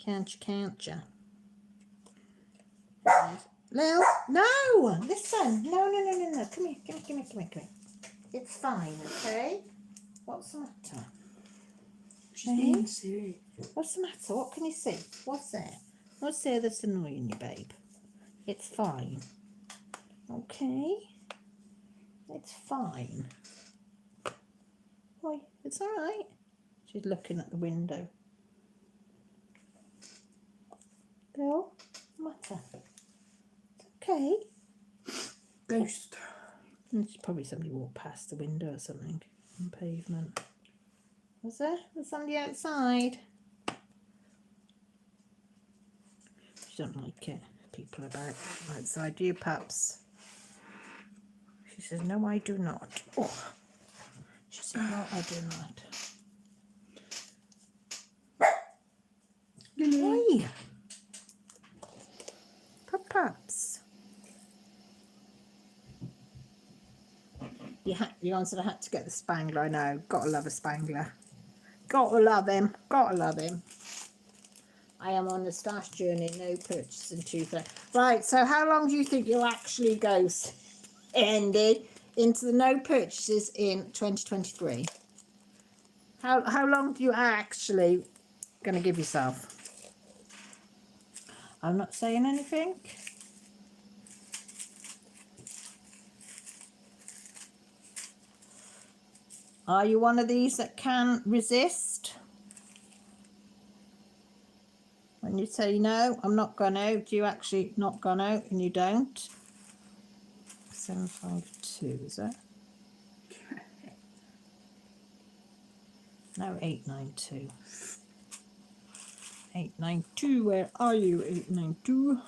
Can't ya? Lil, no! Listen. No. Come here. It's fine, okay? What's the matter? She's being silly. What's the matter? What can you see? What's there? What's there that's annoying you, babe? It's fine. Okay? It's fine. Boy, it's all right. She's looking at the window. Girl, what's the matter? It's okay. Ghost. There's probably somebody walked past the window or something on pavement. Was there? Was somebody outside? She don't like it. People about outside. Do you, pups? She says, no, I do not. Oh. She said, no, I do not. Lily. Hi. Pups. You answered I had to get the Spangler. I know. Gotta love a Spangler. Gotta love him. I am on the stash journey. No purchase in 2000. Right. So how long do you think you'll actually go, Andy, into the no purchases in 2023? How long do you actually going to give yourself? I'm not saying anything. Are you one of these that can resist? When you say no, I'm not gonna, do you actually not gonna and you don't? 752, is it? No, 892. 892, where are you? 892.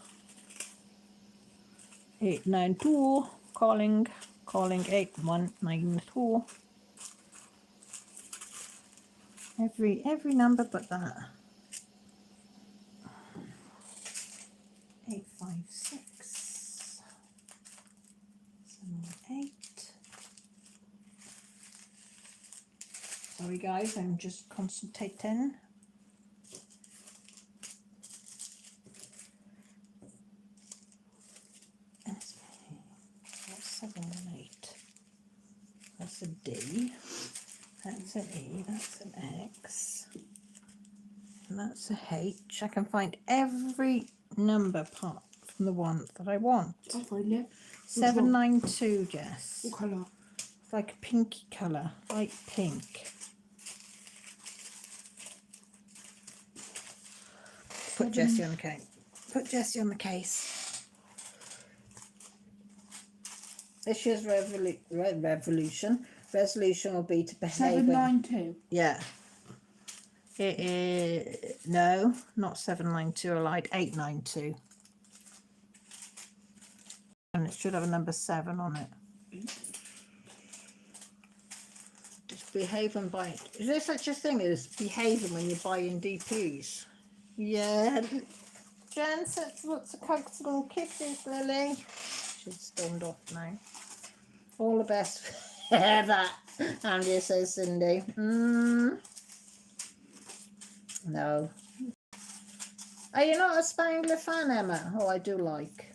892, calling 8192. Every number but that. 856 78. Sorry guys, I'm just concentrating. That's 718. That's a D. That's an E. That's an X. And that's a H. I can find every number apart from the one that I want. I'll find it. 792, Jess. What colour? It's like a pinky colour, light pink. Put Jessie on the case. Put Jessie on the case. This year's resolution will be to behave. 792. Yeah. It is, no, not 792, I lied, 892. And it should have a number 7 on it. Just behave and buy. Is there such a thing as behaving when you're buying DPs? Yeah. Jen sends lots of hugs and kisses, Lily. She's stormed off now. All the best. That, Andy says, Cindy. No. Are you not a Spangler fan, Emma? Oh, I do like.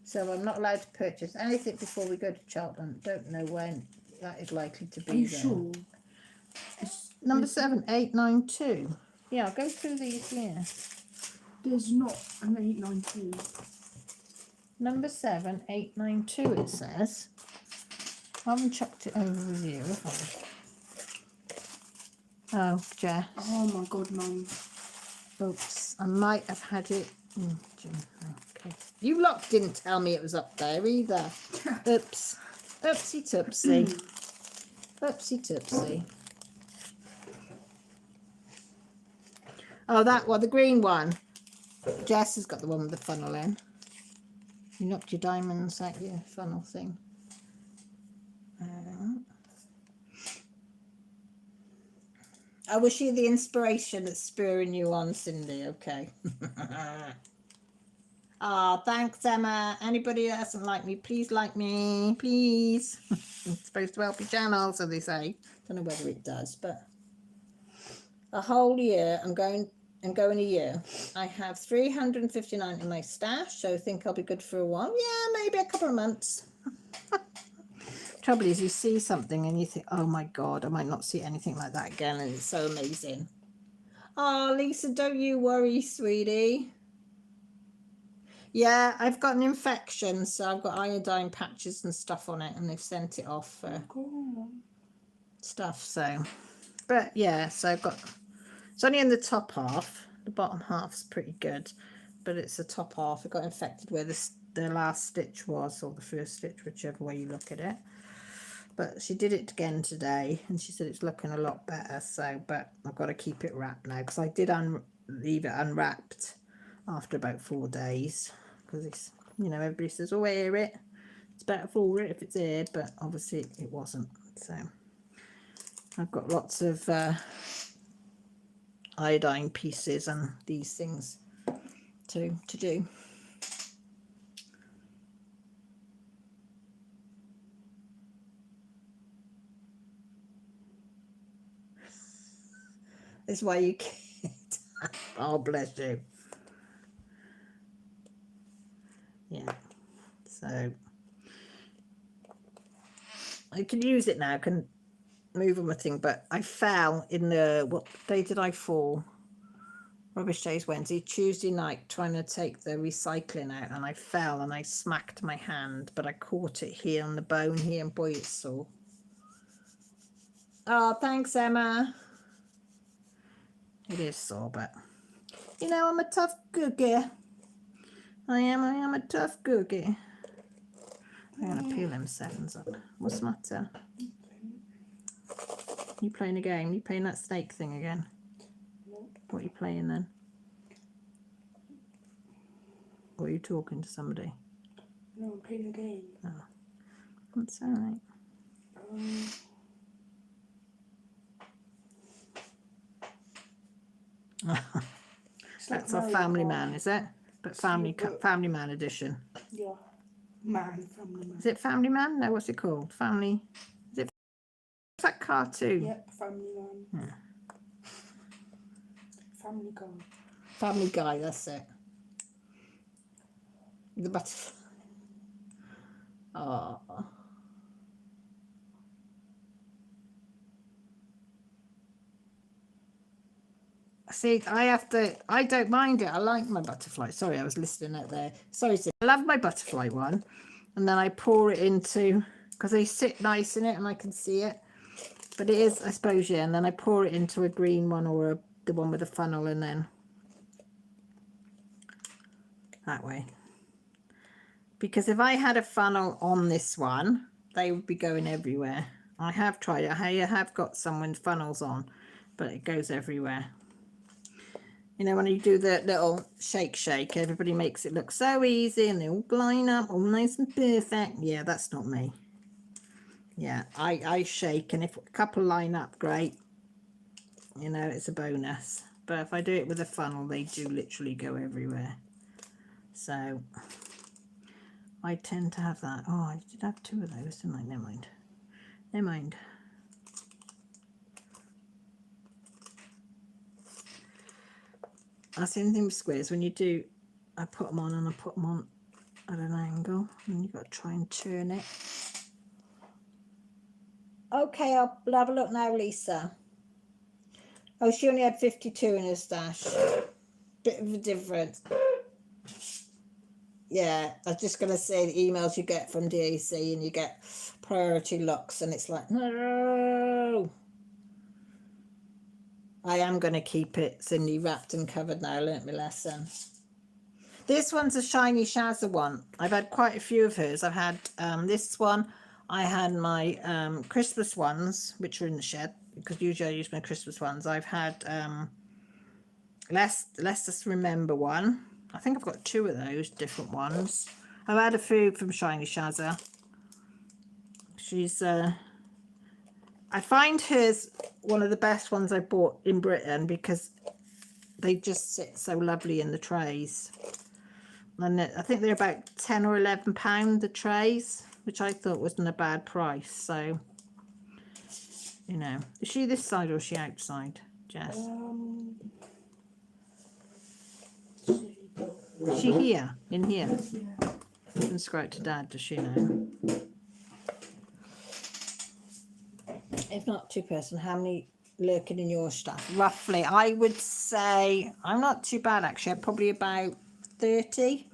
So I'm not allowed to purchase anything before we go to Cheltenham. Don't know when that is likely to be. Are you there. sure? Number 7892. Yeah, I'll go through these here. There's not an 892. Number 7892 it says. I haven't chucked it over with you, have I? Oh, Jess. Oh my god, Mum. Oops, I might have had it. Okay. You lot didn't tell me it was up there either. Oops. Oopsie toopsie. Oopsie toopsie. Oh, that one, the green one. Jess has got the one with the funnel in. You knocked your diamonds out your funnel thing. I wish you the inspiration that's spurring you on, Cindy. Okay. Oh, thanks, Emma. Anybody that doesn't like me, please like me, please. It's supposed to help your channel, so they say. Don't know whether it does, but a whole year. I'm going a year. I have 359 in my stash, so I think I'll be good for a while. Yeah, maybe a couple of months. Trouble is, you see something and you think, oh my God, I might not see anything like that again, and it's so amazing. Oh, Lisa, don't you worry, sweetie. Yeah, I've got an infection, so I've got iodine patches and stuff on it, and they've sent it off for stuff. So, but yeah, so I've got, it's only in the top half. The bottom half's pretty good, but it's the top half. It got infected where the last stitch was, or the first stitch, whichever way you look at it. But she did it again today, and she said it's looking a lot better. So, but I've got to keep it wrapped now, because I did leave it unwrapped after about 4 days, because it's, you know, everybody says, oh, air it, it's better for it if it's aired, but obviously it wasn't. So I've got lots of iodine pieces and these things to do. That's why you can't. Oh, bless you. Yeah, so I can use it now, I can move on my thing, but I fell in the, what day did I fall? Rubbish Day's Wednesday, Tuesday night, trying to take the recycling out, and I fell and I smacked my hand, but I caught it here on the bone here, and boy, it's sore. Oh, thanks, Emma. It is sore, but you know, I'm a tough cookie. I am a tough cookie. I'm gonna peel them sevens up. What's the matter? You playing a game? You playing that snake thing again? No. What are you playing then? Or are you talking to somebody? No, I'm playing a game. Oh, that's all right. That's a Family Man, is it? But Family Man edition. Yeah. Family Man. Is it Family Man? No, what's it called? Family. Is it? What's that cartoon? Yep, Family Man. Yeah. Family Guy. Family Guy, that's it. The butterfly. Oh. See, I don't mind it. I like my butterfly. Sorry, I was listening out there. Sorry, I love my butterfly one. And then I pour it into, because they sit nice in it and I can see it. But it is, I suppose, yeah. And then I pour it into a green one, or the one with the funnel, and then that way. Because if I had a funnel on this one, they would be going everywhere. I have tried it. I have got some with funnels on, but it goes everywhere. You know, when you do the little shake, everybody makes it look so easy and they all line up, all nice and perfect. Yeah, that's not me. Yeah, I shake, and if a couple line up, great. You know, it's a bonus. But if I do it with a funnel, they do literally go everywhere. So I tend to have that. Oh, I did have 2 of those, didn't I? Never mind. Never mind. That's the only thing with squares. When you do, I put them on and I put them on at an angle, and you've got to try and turn it. Okay, I'll have a look now, Lisa. Oh, she only had 52 in her stash. Bit of a difference. Yeah, I was just going to say the emails you get from DAC, and you get priority locks, and it's like, no. I am going to keep it thinly wrapped and covered now. I learnt my lesson. This one's a Shiny Shazza one. I've had quite a few of hers. I've had this one. I had my Christmas ones, which are in the shed, because usually I use my Christmas ones. I've had Let's Just Remember one. I think I've got 2 of those different ones. I've had a few from Shiny Shazza. She's I find hers one of the best ones I bought in Britain, because they just sit so lovely in the trays. And I think they're about £10 or £11 the trays, which I thought wasn't a bad price. So, you know, is she this side or is she outside? Jess? Is she here? In here? Yeah. Can scroll to Dad, does she know? If not two-person, how many lurking in your stuff? Roughly, I would say, I'm not too bad actually, I'm probably about 30.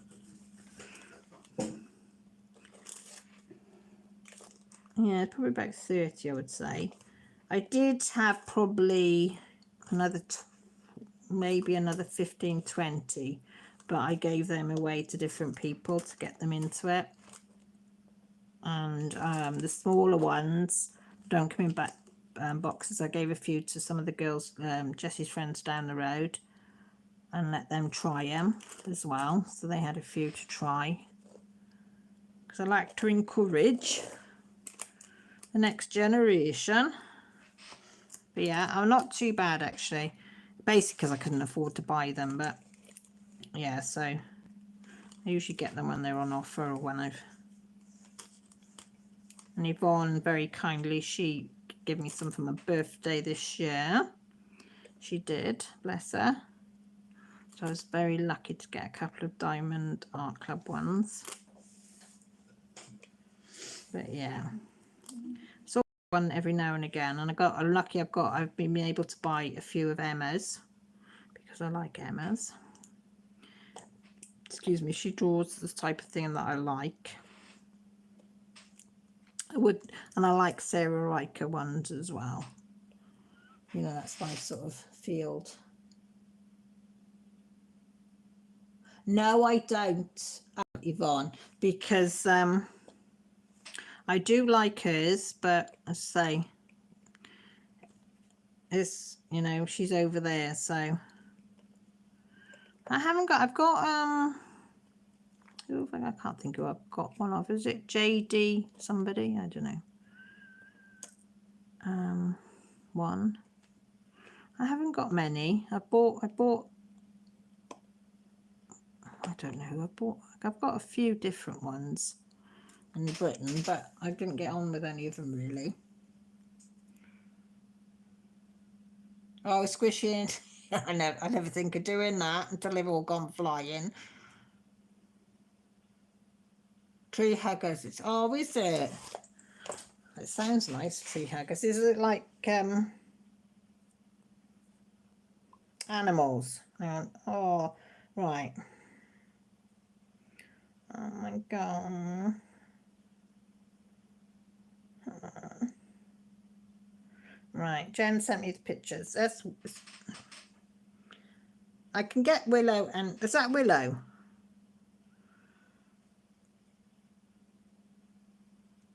Yeah, probably about 30, I would say. I did have probably another, maybe another 15, 20, but I gave them away to different people to get them into it. And the smaller ones don't come in back boxes. I gave a few to some of the girls, Jessie's friends down the road, and let them try them as well. So they had a few to try. Because I like to encourage the next generation. But yeah, I'm not too bad actually. Basically because I couldn't afford to buy them, but yeah, so I usually get them when they're on offer or when I've... And Yvonne very kindly, she gave me some for my birthday this year. She did, bless her. So I was very lucky to get a couple of Diamond Art Club ones. But yeah, so one every now and again, and I've been able to buy a few of Emma's because I like Emma's. Excuse me, she draws the type of thing that I like. And I like Sarah Riker ones as well. You know, that's my sort of field. No, I don't, Yvonne, because I do like hers, but as I say, it's, you know, she's over there, so I haven't got, I've got I can't think who I've got one of. Is it JD somebody? I don't know. One. I haven't got many. I bought I don't know who I bought. I've got a few different ones in Britain, but I didn't get on with any of them really. Oh, squishing. I never think of doing that until they've all gone flying. Tree huggers. It's, oh, is it? It sounds nice, tree huggers. Is it like animals? Hang on. Oh, right. Oh my god. Right, Jen sent me the pictures. That's, I can get Willow, and is that Willow?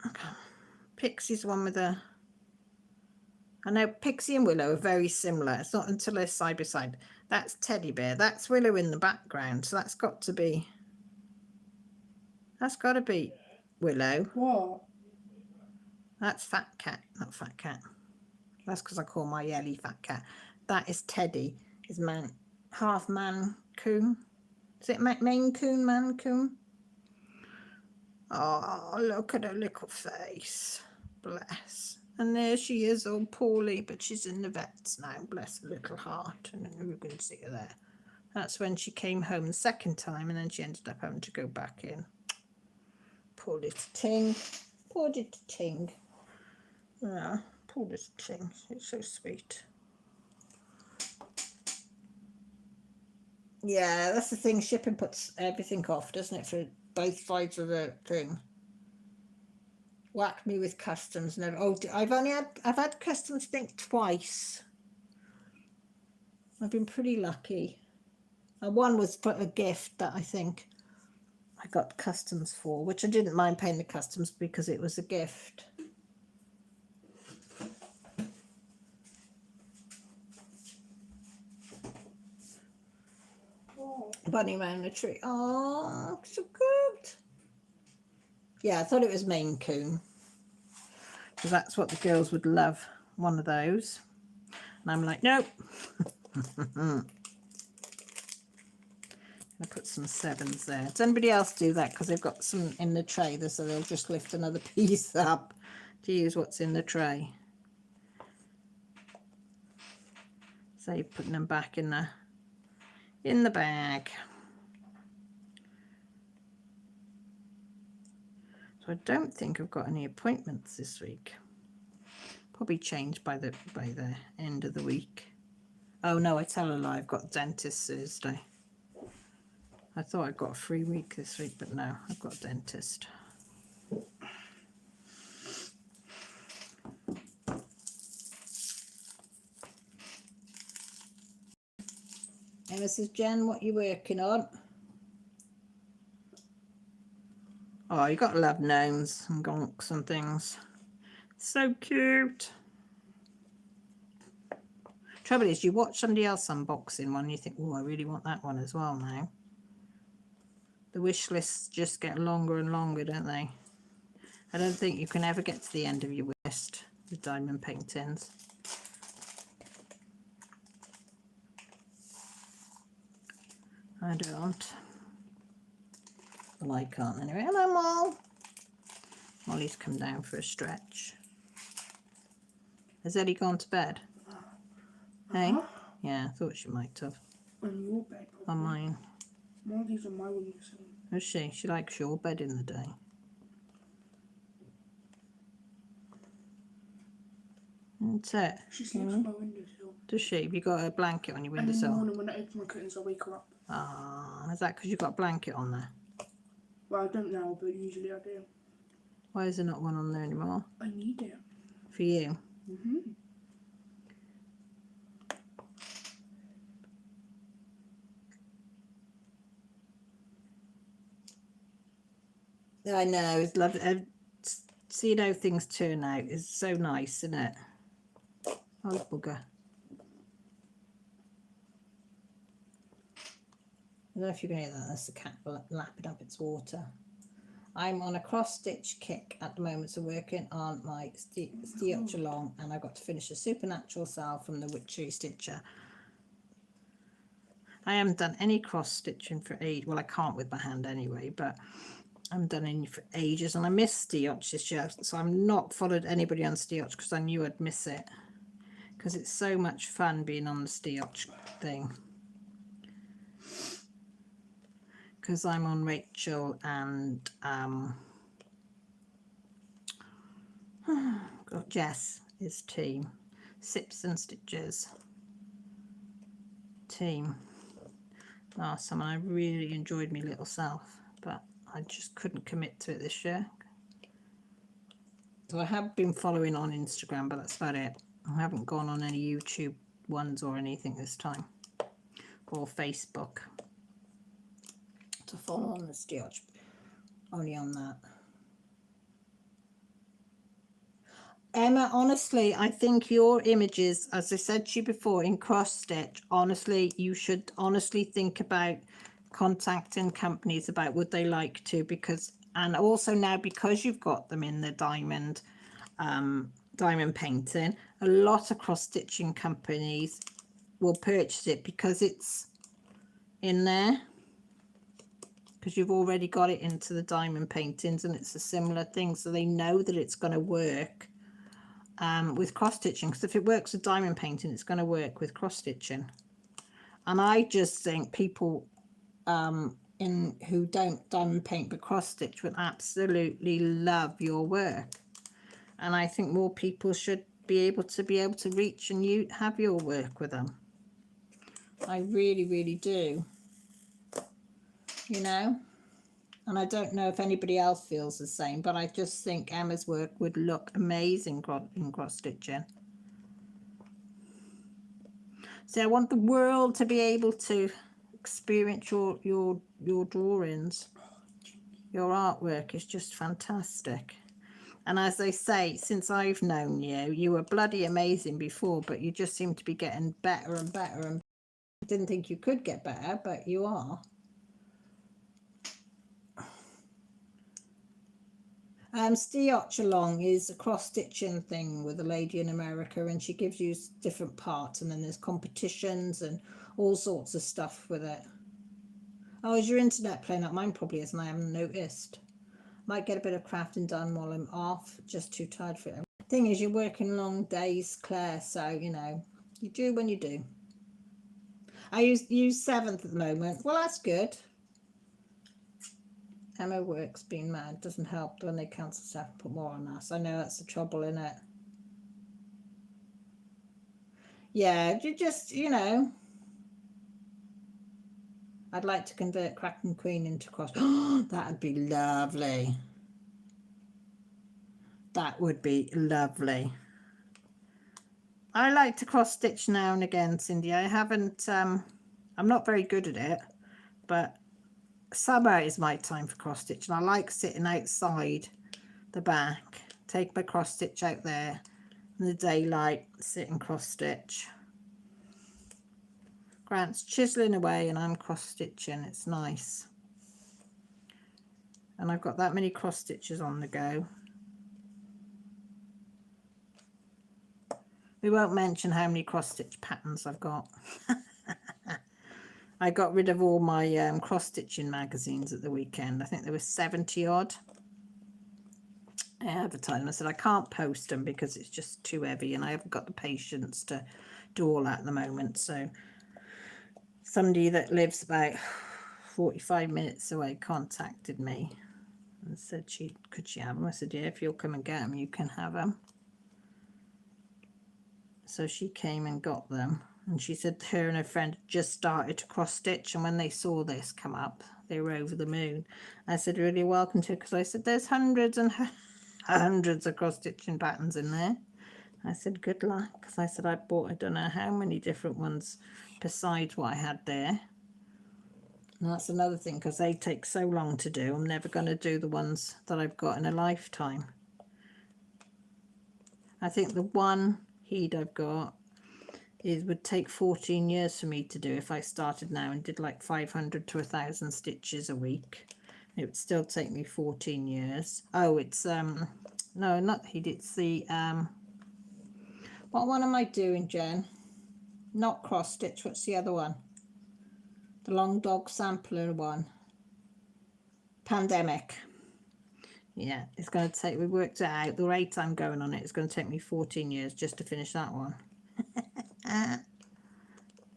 Okay. Pixie's one with a... I know Pixie and Willow are very similar. It's not until they're side by side. That's Teddy Bear. That's Willow in the background. So that's got to be... That's got to be Willow. What? That's Fat Cat, not Fat Cat. That's because I call my Ellie Fat Cat. That is Teddy. Is man, half man coon. Is it Maine Coon, man coon? Oh, look at her little face. Bless. And there she is, all poorly, but she's in the vets now. Bless her little heart. And you can see her there. That's when she came home the second time, and then she ended up having to go back in. Poor little Ting. Poor little Ting. Yeah, poor little Ting. It's so sweet. Yeah, that's the thing. Shipping puts everything off, doesn't it, for both sides of the thing. Whacked me with customs. Never. Oh, I've had customs, I think, twice. I've been pretty lucky. And one was for a gift that I think I got customs for, which I didn't mind paying the customs because it was a gift. What? Bunny around the tree. Oh, so good. Yeah, I thought it was Maine Coon, because that's what the girls would love, one of those. And I'm like, nope. I put some sevens there. Does anybody else do that? Because they've got some in the tray, so they'll just lift another piece up to use what's in the tray. So you're putting them back in the bag. So I don't think I've got any appointments this week. Probably changed by the end of the week. Oh no, I tell a lie, I've got dentist Thursday. I thought I'd got a free week this week, but no, I've got dentist. Emma says, Jen, what are you working on? Oh, you got to love gnomes and gonks and things. So cute. Trouble is, you watch somebody else unboxing one, and you think, oh, I really want that one as well now. The wish lists just get longer and longer, don't they? I don't think you can ever get to the end of your list with diamond paintings. I don't. Well, I can't anyway. Hello, Moll. Molly's come down for a stretch. Has Eddie gone to bed? Hey? Yeah, I thought she might have. On your bed, probably. On mine. Molly's on my windowsill. Is she? She likes your bed in the day. That's it. She sleeps on my windowsill. Does she? Have you got a blanket on your And in the windowsill? morning when I open my curtains, I wake her up. Ah, is that because you've got a blanket on there? Well, I don't now, but usually I do. Why is there not one on there anymore? I need it. For you? Mm-hmm. I know, it's lovely. Seeing how things turn out is so nice, isn't it? Oh, bugger. I don't know if you can hear that. That's the cat lapping up its water. I'm on a cross stitch kick at the moment, so working on my stitch along, and I've got to finish a supernatural cell from the Witchery Stitcher. I haven't done any cross stitching for ages. Well, I can't with my hand anyway, but I haven't done any for ages, and I missed Stitch this year, so I'm not followed anybody on Stitch because I knew I'd miss it, because it's so much fun being on the Stitch thing. Because I'm on Rachel and got Jess is team, Sips and Stitches team. Last time I really enjoyed my little self, but I just couldn't commit to it this year. So I have been following on Instagram, but that's about it. I haven't gone on any YouTube ones or anything this time, or Facebook to follow on the stitch, only on that. Emma, honestly, I think your images, as I said to you before, in cross stitch, honestly, you should honestly think about contacting companies about would they like to, because, and also now because you've got them in the diamond painting, a lot of cross stitching companies will purchase it because it's in there, because you've already got it into the diamond paintings and it's a similar thing, so they know that it's going to work with cross stitching, because if it works with diamond painting, it's going to work with cross stitching. And I just think people who don't diamond paint but cross stitch would absolutely love your work, and I think more people should be able to reach and you have your work with them. I really do, you know. And I don't know if anybody else feels the same, but I just think Emma's work would look amazing in cross stitching. So I want the world to be able to experience your drawings. Your artwork is just fantastic. And as they say, since I've known you, you were bloody amazing before, but you just seem to be getting better and better. And I didn't think you could get better, but you are. Stitch along is a cross-stitching thing with a lady in America, and she gives you different parts, and then there's competitions and all sorts of stuff with it. Oh, is your internet playing up? Mine probably isn't. I haven't noticed. Might get a bit of crafting done while I'm off. Just too tired for it. Thing is, you're working long days, Claire, so, you know, you do when you do. I use 7th at the moment. Well, that's good. Emma works being mad doesn't help when they cancel stuff, put more on us. I know that's the trouble, in it. Yeah, you just, you know. I'd like to convert Kraken Queen into cross. That'd be lovely. That would be lovely. I like to cross stitch now and again, Cindy. I haven't, I'm not very good at it, but summer is my time for cross stitch, and I like sitting outside the back, take my cross stitch out there in the daylight, sit and cross stitch. Grant's chiseling away and I'm cross stitching. It's nice, and I've got that many cross stitches on the go. We won't mention how many cross stitch patterns I've got. I got rid of all my cross stitching magazines at the weekend. I think there was 70 odd. I advertised them. I said I can't post them because it's just too heavy and I haven't got the patience to do all that at the moment. So somebody that lives about 45 minutes away contacted me and said could she have them. I said, yeah, if you'll come and get them, you can have them. So she came and got them, and she said her and her friend just started to cross stitch, and when they saw this come up, they were over the moon. I said, really welcome to, because I said there's hundreds and hundreds of cross stitching patterns in there. I said good luck, because I said I bought I don't know how many different ones besides what I had there. And that's another thing, because they take so long to do. I'm never going to do the ones that I've got in a lifetime. I think the one heat I've got would take 14 years for me to do if I started now and did like 500 to 1,000 stitches a week. It would still take me 14 years. Oh, it's no, not heat, it's the what one am I doing, Jen? Not cross stitch. What's the other one? The long dog sampler one. Pandemic. Yeah, it's going to take, we worked it out, the rate I'm going on it, it's going to take me 14 years just to finish that one.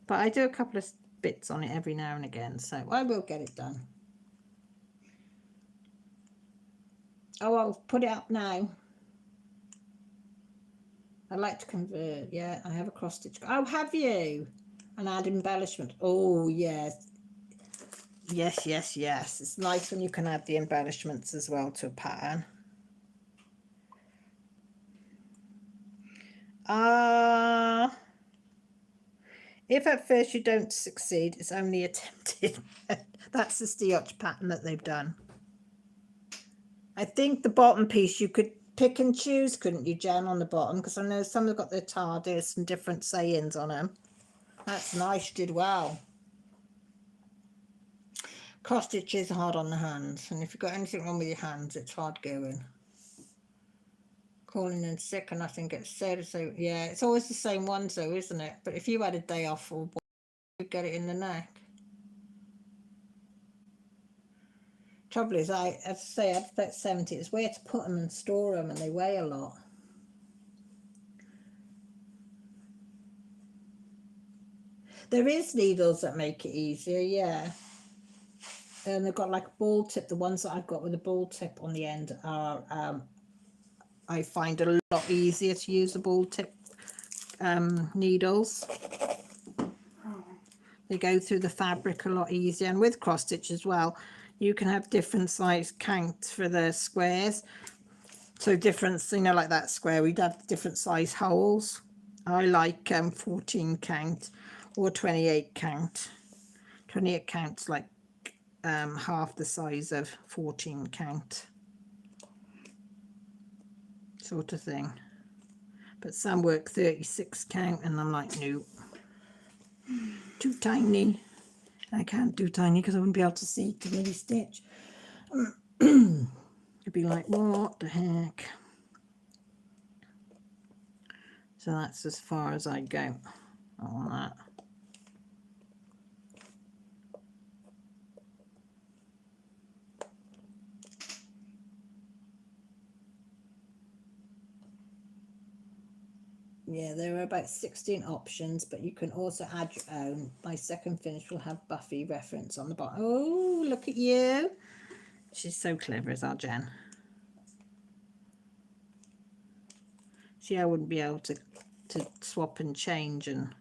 But I do a couple of bits on it every now and again, so I will get it done. Oh, I'll put it up now. I'd like to convert, yeah, I have a cross stitch. Oh, have you? And add embellishment. Oh, yes. Yes, yes, yes. It's nice when you can add the embellishments as well to a pattern. If at first you don't succeed, it's only attempted. That's the stitch pattern that they've done. I think the bottom piece you could pick and choose, couldn't you, Jen, on the bottom? Because I know some have got their TARDIS and different sayings on them. That's nice, you did well. Cross stitch is hard on the hands, and if you've got anything wrong with your hands, it's hard going. Calling in sick and nothing gets said, so yeah, it's always the same ones though, isn't it? But if you had a day off, or you'd get it in the neck. Trouble is, as I say, I've got 70. It's where to put them and store them, and they weigh a lot. There is needles that make it easier, yeah. And they've got like a ball tip. The ones that I've got with a ball tip on the end are, I find it a lot easier to use the ball tip needles. They go through the fabric a lot easier, and with cross stitch as well, you can have different size counts for the squares. So different, you know, like that square, we'd have different size holes. I like 14 count or 28 count. 28 counts like half the size of 14 count sort of thing. But some work 36 count, and I'm like, no, too tiny. I can't do tiny because I wouldn't be able to see to really stitch. It'd be like, what the heck? So that's as far as I go on that. Yeah, there are about 16 options, but you can also add your own. My second finish will have Buffy reference on the bottom. Oh, look at you. She's so clever, is our Jen. See, I wouldn't be able to swap and change and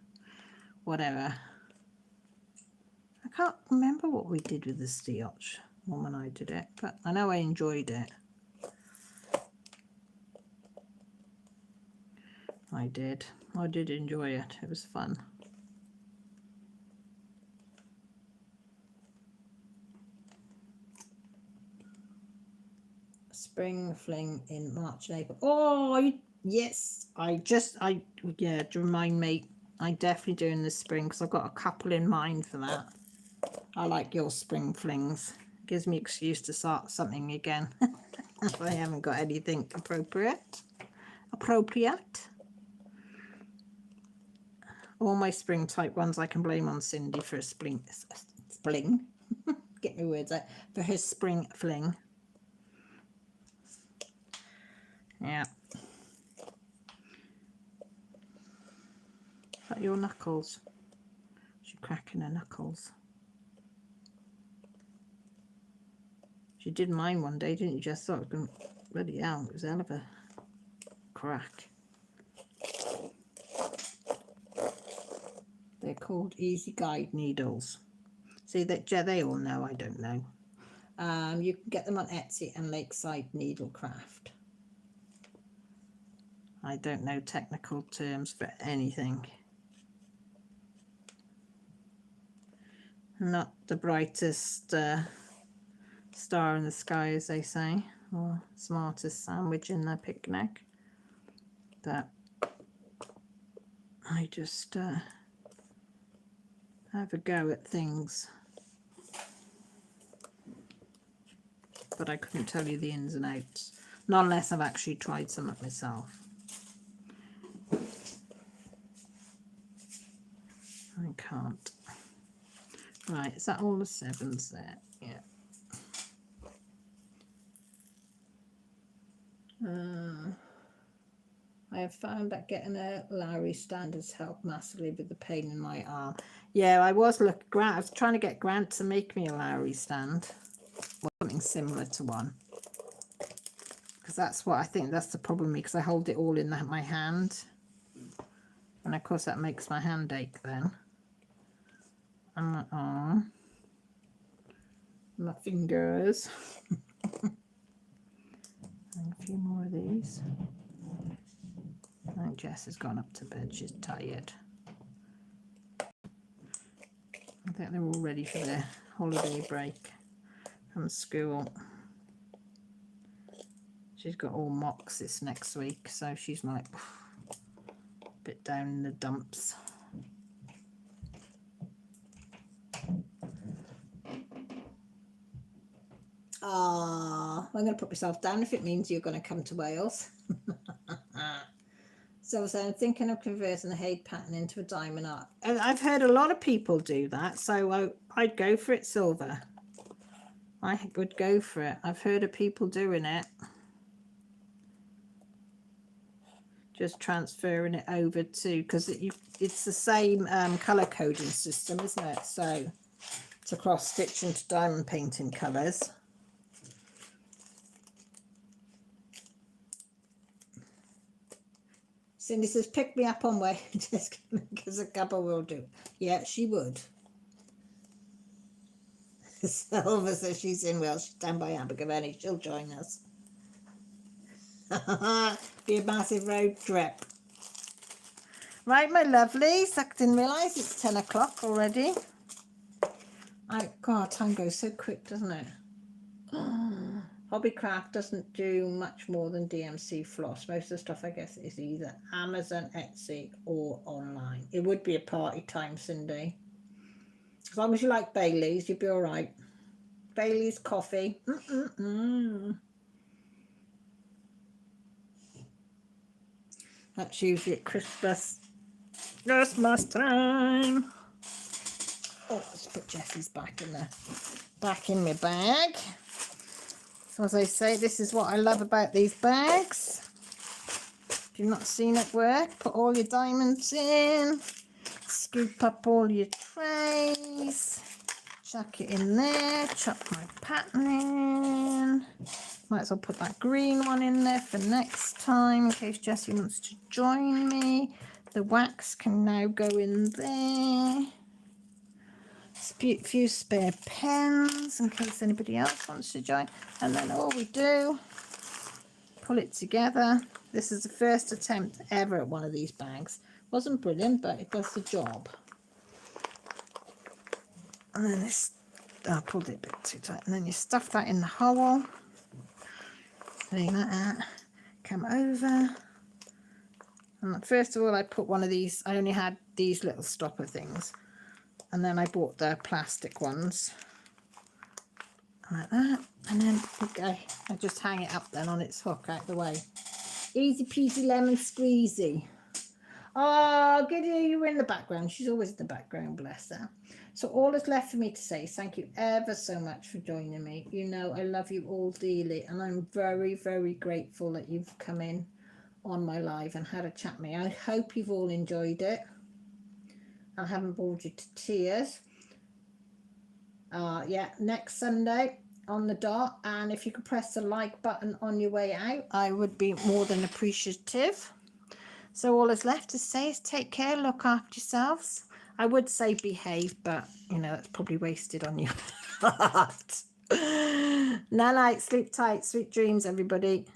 whatever. I can't remember what we did with the Steotch when I did it, but I know I enjoyed it. I did enjoy it. It was fun. Spring fling in March and April. Oh, yes. Yeah, to remind me, I definitely do in the spring because I've got a couple in mind for that. I like your spring flings. Gives me excuse to start something again. If I haven't got anything appropriate. All my spring type ones I can blame on Cindy for a spring. Get my words out. For her spring fling. Yeah. Is that your knuckles? She's cracking her knuckles. She did mine one day, didn't you? Just thought it was going to... Bloody hell, it was a hell of a crack. They're called Easy Guide needles. See, that they all know, I don't know. You can get them on Etsy and Lakeside Needlecraft. I don't know technical terms for anything. Not the brightest star in the sky, as they say, or smartest sandwich in their picnic. But I just have a go at things. But I couldn't tell you the ins and outs. Not unless I've actually tried some of myself. I can't. Right, is that all the 7s there? Yeah. I have found that getting a Lowry stand has helped massively with the pain in my arm. Yeah, I was trying to get Grant to make me a Lowry stand. Or something similar to one. Because that's what I think that's the problem, because I hold it all in my hand. And of course that makes my hand ache then. And my arm. My fingers. And a few more of these. I think Jess has gone up to bed. She's tired. I think they're all ready for their holiday break from school. She's got all mocks this next week, so she's like a bit down in the dumps. I'm going to put myself down if it means you're going to come to Wales. So I'm thinking of converting the Haid pattern into a diamond art. And I've heard a lot of people do that, so I'd go for it, Silver. I would go for it. I've heard of people doing it. Just transferring it over to, because it's the same colour coding system, isn't it? So to cross stitch into diamond painting colours. Cindy says, pick me up on way, just because a couple will do. Yeah, she would. Silver says she's in Wales. She's down by Abergavenny. She'll join us. Be a massive road trip. Right, my lovelies. I didn't realise it's 10 o'clock already. God, time goes so quick, doesn't it? Hobbycraft doesn't do much more than DMC floss. Most of the stuff, I guess, is either Amazon, Etsy, or online. It would be a party time, Cindy. As long as you like Bailey's, you'll be all right. Bailey's coffee. That's usually at Christmas time. Oh, let's put Jessie's back in there. Back in my bag. So as I say, this is what I love about these bags. if you've not seen it work, put all your diamonds in, scoop up all your trays, chuck it in there, chuck my pattern in. Might as well put that green one in there for next time in case Jessie wants to join me. The wax can now go in there. Few spare pens in case anybody else wants to join. And then all we do, pull it together. This is the first attempt ever at one of these bags. Wasn't brilliant, but it does the job. And then this, I pulled it a bit too tight. And then you stuff that in the hole. Like that. Come over. And first of all, I put one of these. I only had these little stopper things. And then I bought the plastic ones. Like that. And then okay, I just hang it up then on its hook out the way. Easy peasy lemon squeezy. Oh, Giddy, you were in the background. She's always in the background, bless her. So all that's left for me to say is thank you ever so much for joining me. You know I love you all dearly, and I'm very, very grateful that you've come in on my live and had a chat with me. I hope you've all enjoyed it. I haven't bored you to tears. Yeah, next Sunday on the dot, and if you could press the like button on your way out, I would be more than appreciative. So all that's left to say is take care, look after yourselves. I would say behave, but you know it's probably wasted on you. Night night, sleep tight, sweet dreams everybody.